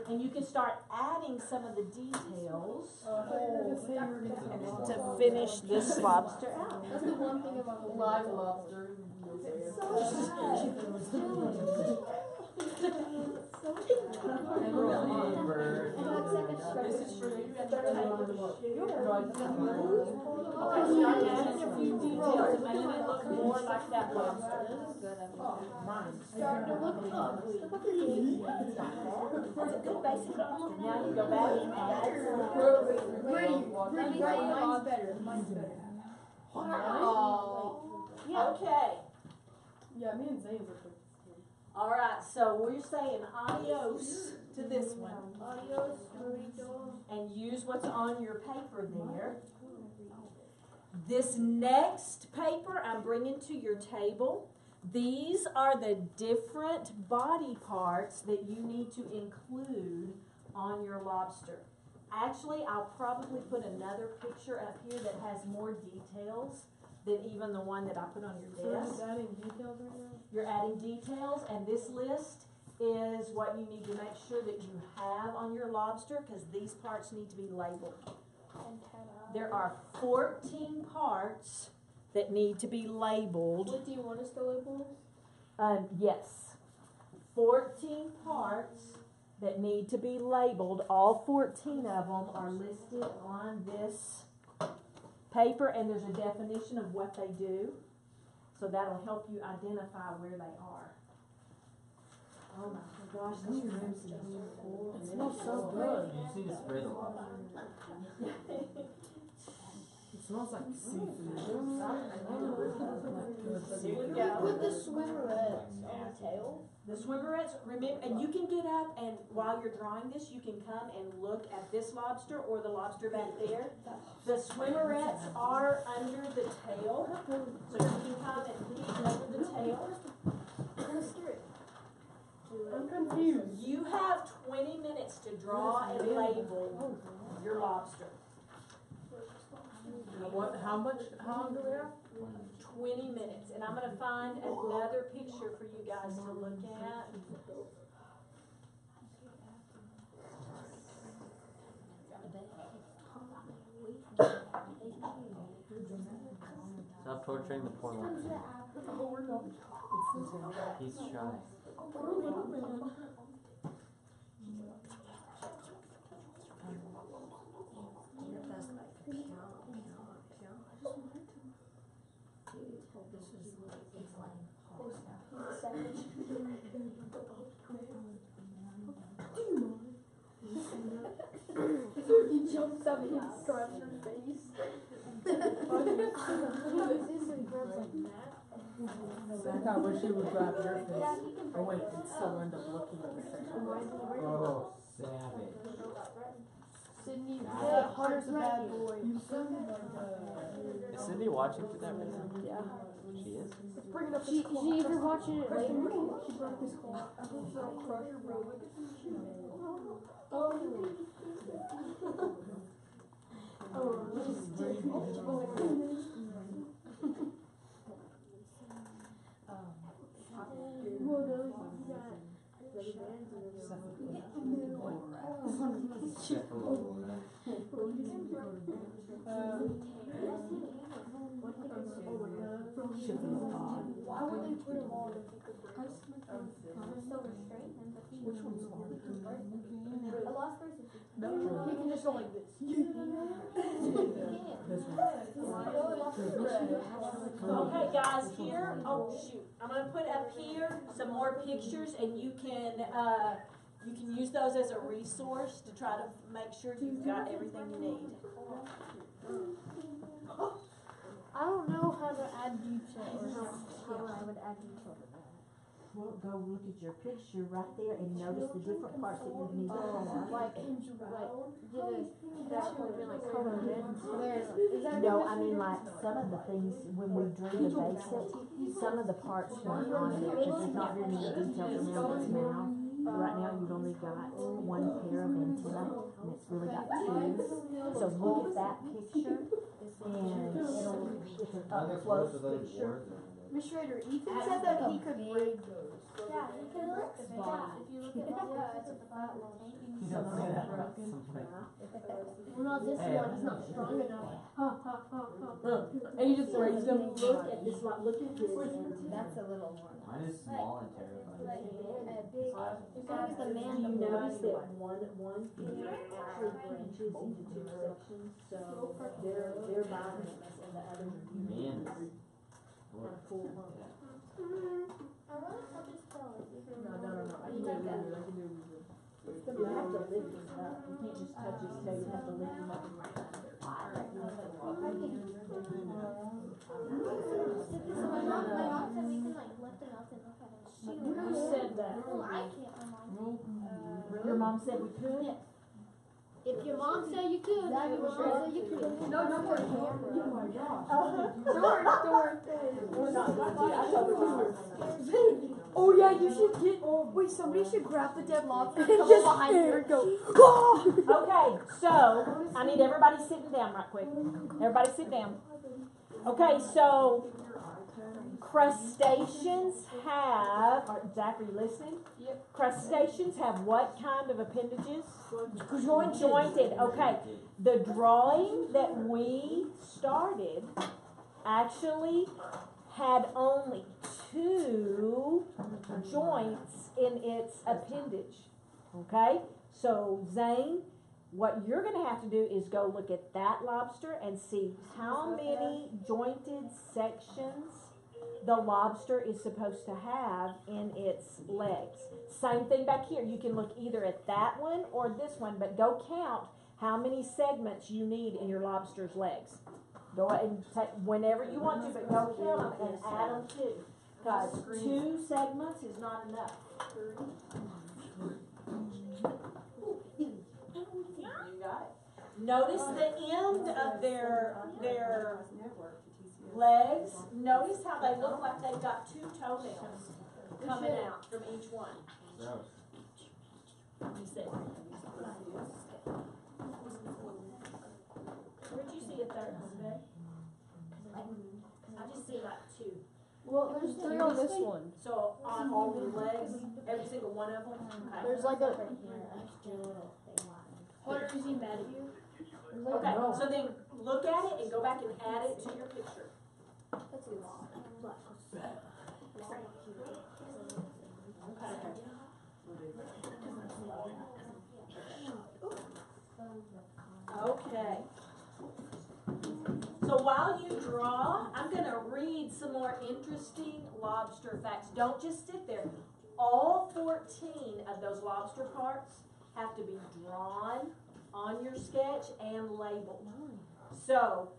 and you can start adding some of the details to finish this lobster out. That's the one thing about the Live lobster. This is for you at the table. Okay, start adding a few details and making it look more like that lobster. starting to look ugly. That's a good basic lobster. Now you go back and add. Mine's better. Mine's better. Okay. Yeah, me and Zane are pretty. Alright, so we're saying adios to this one. Adios, burrito. And use what's on your paper there. This next paper I'm bringing to your table. These are the different body parts that you need to include on your lobster. Actually, I'll probably put another picture up here that has more details than even the one that I put on your desk. So adding details right now? You're adding details, and this list is what you need to make sure that you have on your lobster, because these parts need to be labeled. There are 14 parts that need to be labeled. What do you want us to label? Yes. 14 parts that need to be labeled. All 14 of them are listed on this paper, and there's a definition of what they do. So that'll help you identify where they are. Oh my gosh, this room smells full. It smells so good. You just need to spray the lobster. It smells like seafood. With the swimmerettes on the tail. The swimmerettes, remember, and you can get up and while you're drawing this, you can come and look at this lobster or the lobster back there. The swimmerettes are under the tail, so you can come and peek under the tail. I'm confused. You have 20 minutes to draw and label your lobster. How long do we have? 20 minutes, and I'm going to find another picture for you guys to look at. Stop torturing the poor one. He's shy. He jumps up and grabs your face. I wish he would grab your face. Oh wait, it still end up looking at the same. Oh, savage. Sydney, Hunter's a bad boy. Is Cindy watching through that right now? Yeah. She is? Bring it up. She either watching it later. She broke his claw. Crusher, bro. Look at this shit. Why would they put him on if he could break? Which one's one? A lost person. No. He can just go like this. Okay, guys, here, oh shoot, I'm going to put up here some more pictures, and you can use those as a resource to try to make sure you've got everything you need. I don't know how to add detail or how I would add detail to that. Well, go look at your picture right there and notice the different parts that you need to Like, did that would be like colored in? No, I mean like some of the things, when we drew the basic, some of the parts weren't on there because there's not very many details around its mouth. Right now you've only got one pair of antennae, and it's really got two. So look at that picture, and it's an up close picture. Miss Schrader, Ethan said that he could break those. Yeah, you can look at that. If you look at it's a flat one. Well, this one is not strong enough. And you just breaks them. Look at this one, look at this antenna. That's a little more. Mine is small and terrifying. Like a big. As the man, you notice that one pin actually branches into two sections, so they're bivalent and the others are Man. full hump. I want to just tell it. No. I can do it. You have to lift him up. You can't just touch his tail. You have to lift him up and right under. My mom said we can like lift him up and look at his shoe. Who said that? Well, I can't. My mom. Your mom said we could? Yes. If your mom said you could, if your mom said you could. No, not for camera. Oh my gosh. Oh yeah, you should get. Wait, somebody should grab the dead lobster and come up behind you and go. Okay, so I need everybody sitting down right quick. Everybody sit down. Okay, so crustaceans have. Zach, are you listening? Yep. Crustaceans have what kind of appendages? Jointed. Okay. The drawing that we started actually had only 2 joints in its appendage. Okay? So, Zane, what you're going to have to do is go look at that lobster and see how many jointed sections the lobster is supposed to have in its legs. Same thing back here. You can look either at that one or this one, but go count how many segments you need in your lobster's legs. Go ahead and take whenever you want to, but go count them and add them too. Because 2 segments is not enough. You got it. Notice the end of their legs. Notice how they look like they've got 2 toenails coming out from each one. Let me see. Where'd you see a third one, babe? I just see like 2. Well, there's 3 on this one. So on all the legs, every single one of them? Okay. There's like a. Hunter, is he mad at you? Okay, so then look at it and go back and add it to your picture. That's a lot. Okay. So while you draw, I'm going to read some more interesting lobster facts. Don't just sit there. All 14 of those lobster parts have to be drawn on your sketch and labeled. So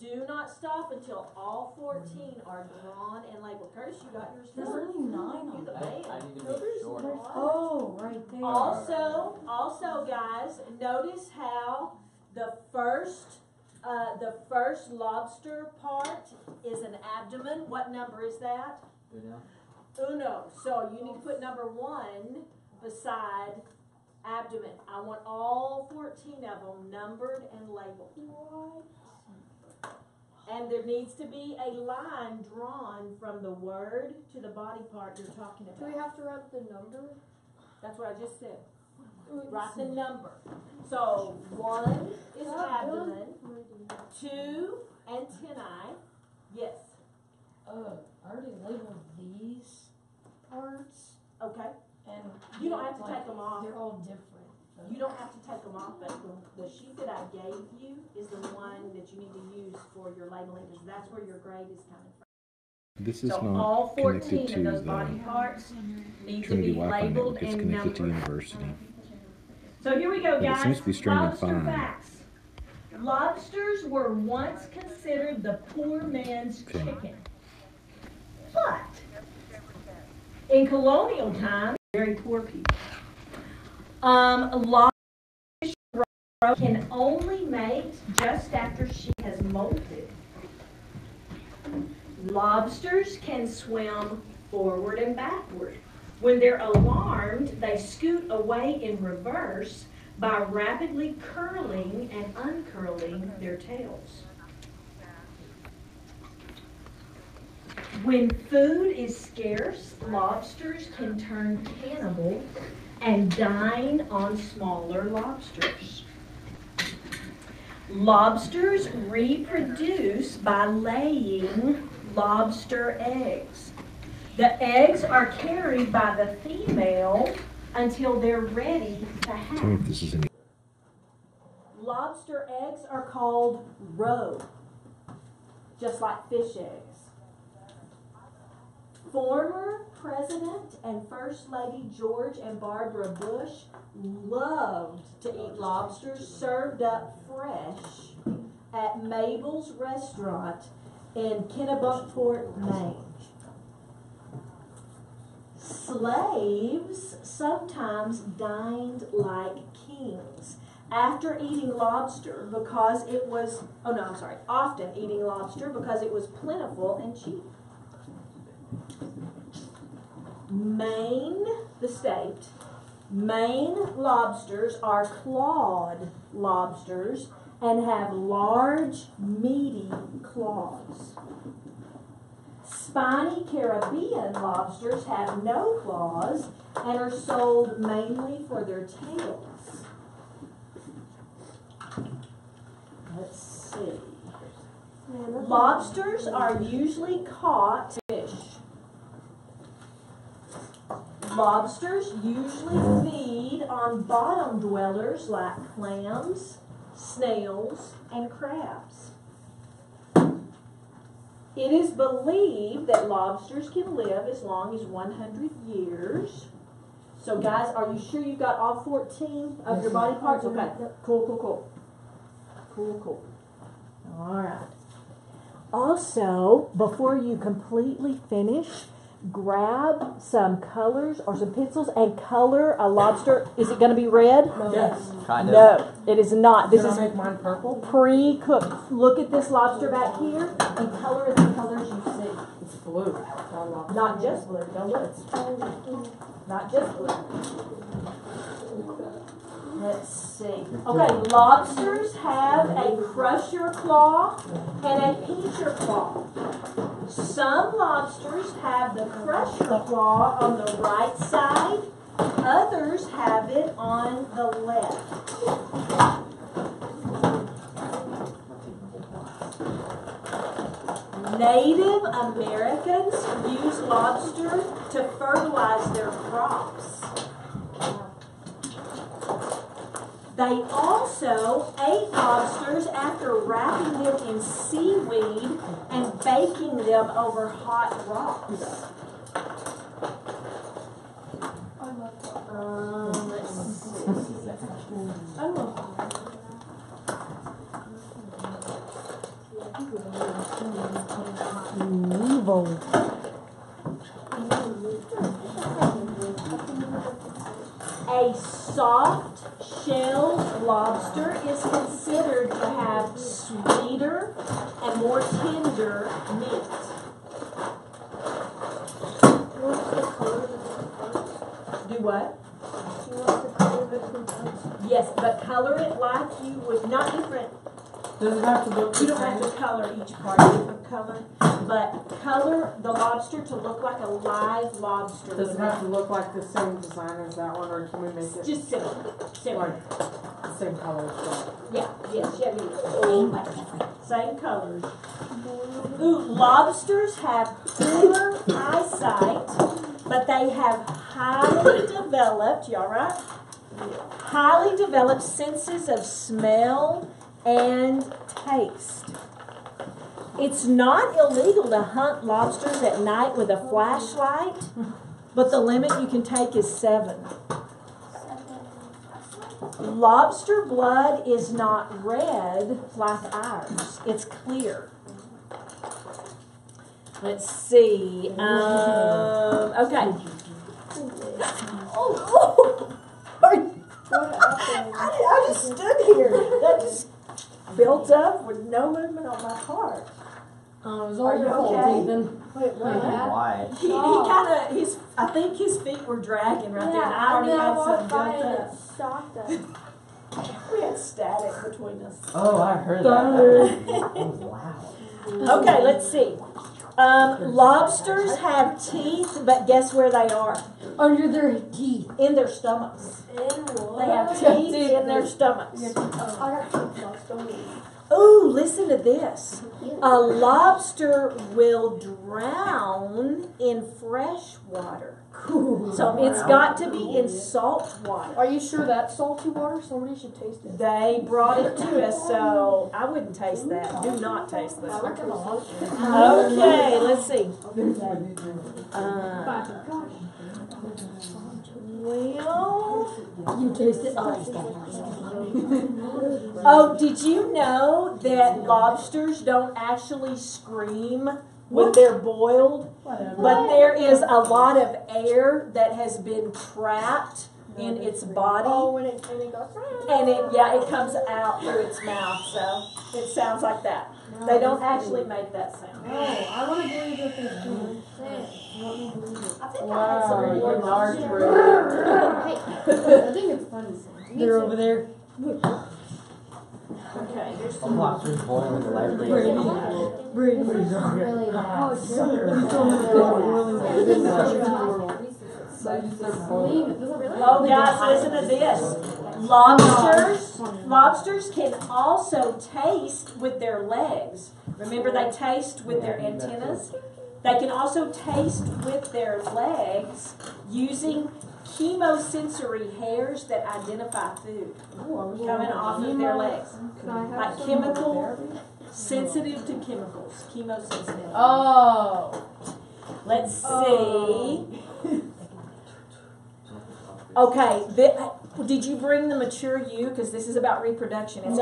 do not stop until all 14 are drawn and labeled. Curtis, you got yours? There's only 9 on the I band. need to make sure. Oh, right there. Also, guys, notice how the first lobster part is an abdomen. What number is that? Uno. So you need to put number 1 beside abdomen. I want all 14 of them numbered and labeled. What? And there needs to be a line drawn from the word to the body part you're talking about. Do we have to write the number? That's what I just said. Write the number. So 1 is abdomen, 2 antennae. Yes. I already labeled these parts. Okay. And you don't have to take them off. They're all different. You don't have to take them off, but the sheet that I gave you is the one that you need to use for your labeling, because that's where your grade is coming from. This is so not all 14 connected to of those body parts need Trinity to be Wi-Fi labeled network. It's and connected numbered. to university. So here we go, But guys. it seems to be streaming Lobster fine. facts. Lobsters were once considered the poor man's chicken. But in colonial times, very poor people. Lobster can only mate just after she has molted. Lobsters can swim forward and backward. When they're alarmed, they scoot away in reverse by rapidly curling and uncurling their tails. When food is scarce, lobsters can turn cannibal and dine on smaller lobsters. Lobsters reproduce by laying lobster eggs. The eggs are carried by the female until they're ready to hatch. Tell me if this is any. Lobster eggs are called roe, just like fish eggs. Former President and First Lady George and Barbara Bush loved to eat lobsters served up fresh at Mabel's restaurant in Kennebunkport, Maine. Slaves sometimes dined like kings. after eating lobster because it was, often eating lobster because it was plentiful and cheap. Maine, the state, Maine lobsters are clawed lobsters and have large, meaty claws. Spiny Caribbean lobsters have no claws and are sold mainly for their tails. Let's see. Lobsters are usually caught fish. Lobsters usually feed on bottom dwellers like clams, snails, and crabs. It is believed that lobsters can live as long as 100 years. So guys, are you sure you've got all 14 of your body parts? Okay, cool. All right. Also, before you completely finish, grab some colors or some pencils and color a lobster. Is it going to be red? Yes. Kind of. No, it is not. This Can is I make mine purple? pre-cooked. Look at this lobster back here and color it the colors you see. It's blue. Not just blue. Don't look. Not just blue. Let's see. Okay, lobsters have a crusher claw and a pincher claw. Some lobsters have the crusher claw on the right side. Others have it on the left. Native Americans use lobster to fertilize their crops. They also ate lobsters after wrapping them in seaweed and baking them over hot rocks. Let's see. I love evil. A soft shelled lobster is considered to have sweeter and more tender meat. Do what? Yes, but color it like you would, not different. Does it have to look You don't have to color each part of color, but color the lobster to look like a live lobster. Does it have to look like the same design as that one, or can we make it Just similar. like the same color? Yeah, yes, same colors. Ooh, lobsters have poor eyesight, but they have highly developed, you all right? Highly developed senses of smell and taste. It's not illegal to hunt lobsters at night with a flashlight, but the limit you can take is 7. Lobster blood is not red like ours. It's clear. Let's see. Okay. I just stood here. That just built up with no movement on my part. It was Are you all okay? Ethan. Wait, Why? He kind of, I think his feet were dragging right there, and I already had some built up. We had static between us. Oh, I heard that. That was loud. Okay, let's see. Lobsters have teeth, but guess where they are? Under their teeth. In their stomachs. They have teeth in their stomachs. Ooh, listen to this. A lobster will drown in fresh water. So it's got to be in salt water. Are you sure that's salty water? Somebody should taste it. They brought it to us, so I wouldn't taste that. Do not taste that. Okay, let's see. Well, You taste it. oh, did you know that lobsters don't actually scream when they're boiled? But there is a lot of air that has been trapped in its body. Oh, and it goes. And it comes out through its mouth, so it sounds like that. They don't actually make that sound. Oh, I want to believe that they do. Wow, you're large I think it's funny. They're over there. Okay. The lobster's boiling in the library. Oh, guys, listen to this. Lobsters can also taste with their legs. Remember, they taste with their antennas? They can also taste with their legs using chemosensory hairs that identify food coming off of their legs. Like chemical, sensitive to chemicals. Chemosensitive. Oh. Let's see. Okay, did you bring the mature you? Because this is about reproduction. It's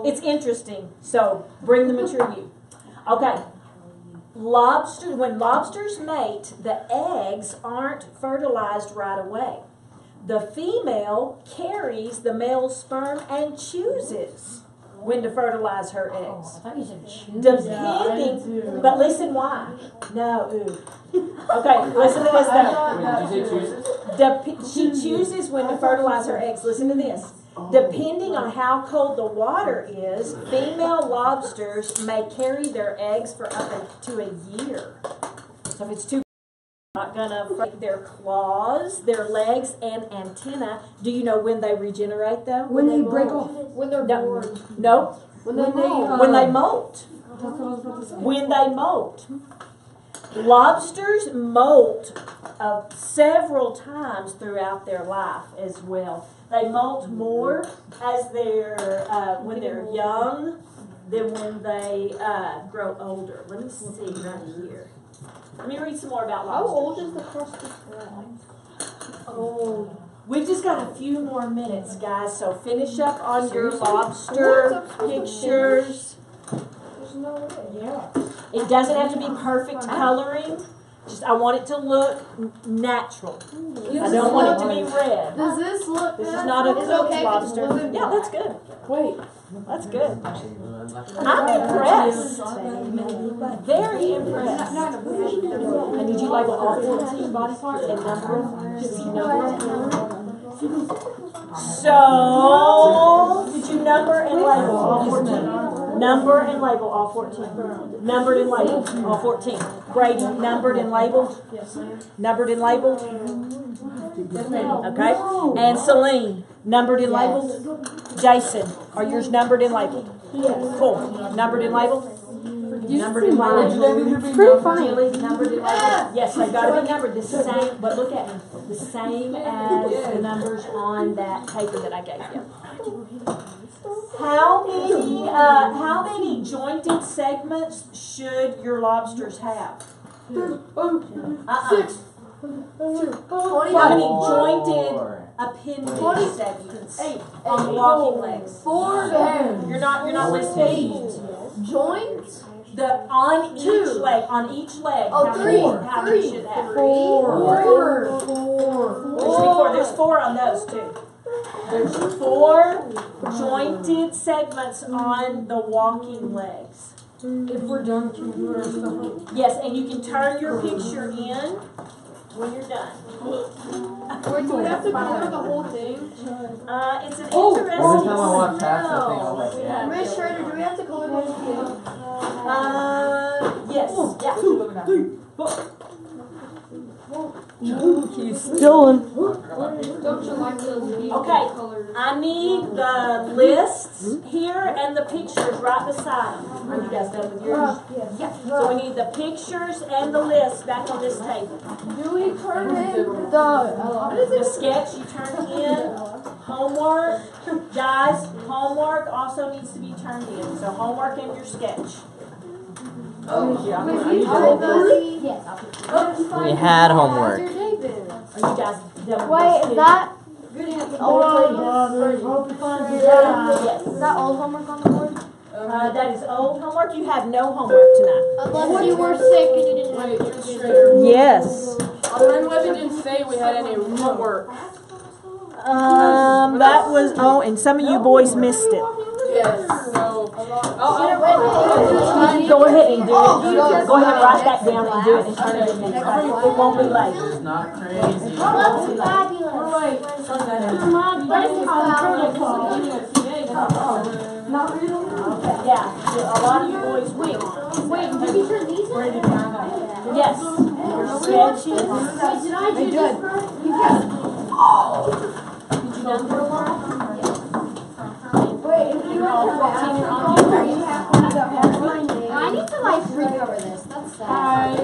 it's interesting. So bring the mature you. Okay. When lobsters mate, the eggs aren't fertilized right away. The female carries the male's sperm and chooses when to fertilize her eggs. Depending, but listen why. No, Okay, listen to this though. She chooses when to fertilize her eggs. Listen to this. Depending on how cold the water is, female lobsters may carry their eggs for up to a year. So if it's too not gonna break their claws, their legs, and antenna. Do you know when they regenerate though? When they break off. When they're born. No. When they molt. When they molt. When they molt. Lobsters molt several times throughout their life as well. They molt more as when they're young than when they grow older. Let me see right here. Let me read some more about lobsters. How old is the crusted crab? Oh, we've just got a few more minutes, guys. So finish up on your lobster pictures. There's no way. Yeah. It doesn't have to be perfect coloring. Just I want it to look natural. I don't want it to be red. Does this look? This is not a cooked lobster. Yeah, that's good. Wait. That's good. I'm impressed. Very impressed. And did you label all 14 body parts and number them? So, did you number and label all 14? Number and label all 14. Numbered and labeled all 14. Brady, numbered and labeled? Yes, ma'am. Numbered and labeled? Okay. And Celine, numbered and labeled? Jason, are yours numbered and labeled? Yes. Cool. Numbered and labeled? Numbered and labeled. Pretty funny. Jilly, numbered and labeled? Yes, they've got to be numbered the same, but look at me. The same as the numbers on that paper that I gave you. How many jointed segments should your lobsters have? 6. How many jointed appendage segments on walking legs? 4. You're not listening. Joints? On each leg. Oh, How many should have? 4. There should be 4. There's 4 on those too. There's 4 jointed segments on the walking legs. If we're done, can we do our stuff? Yes, and you can turn your picture in when you're done. Wait, do we have to color the whole thing? It's an interesting Every time I walk past that thing, I'm like, yeah. Miss Schrader, do we have to color the whole thing? Yes. Yeah. 2, 3, 4. He's stolen. Don't you like those Okay, I need the lists here and the pictures right beside them. Are you guys done with yours? Yeah. So we need the pictures and the lists back on this table. Do we turn in The sketch you turn in. Homework. Guys, homework also needs to be turned in. So homework and your sketch. We had homework. Are you guys done? Wait, is that Yes. is that old homework on the board? That is old homework. You have no homework tonight. Unless you were sick and you didn't Wait, Yes. Our friend Webby didn't say we had any homework. That was, oh, and some of you boys missed it. Yes. So, Go ahead and do it. Go ahead and write that down and do it and turn it in. It won't be late. It's not crazy. Yeah, a lot of you boys will. Wait, did you turn these in? Yes. Sketches. Wait, did I do this first? You guys. Did you done for a while? Wait, if you want to basketball, you have to go. I need to like recover this. That's sad.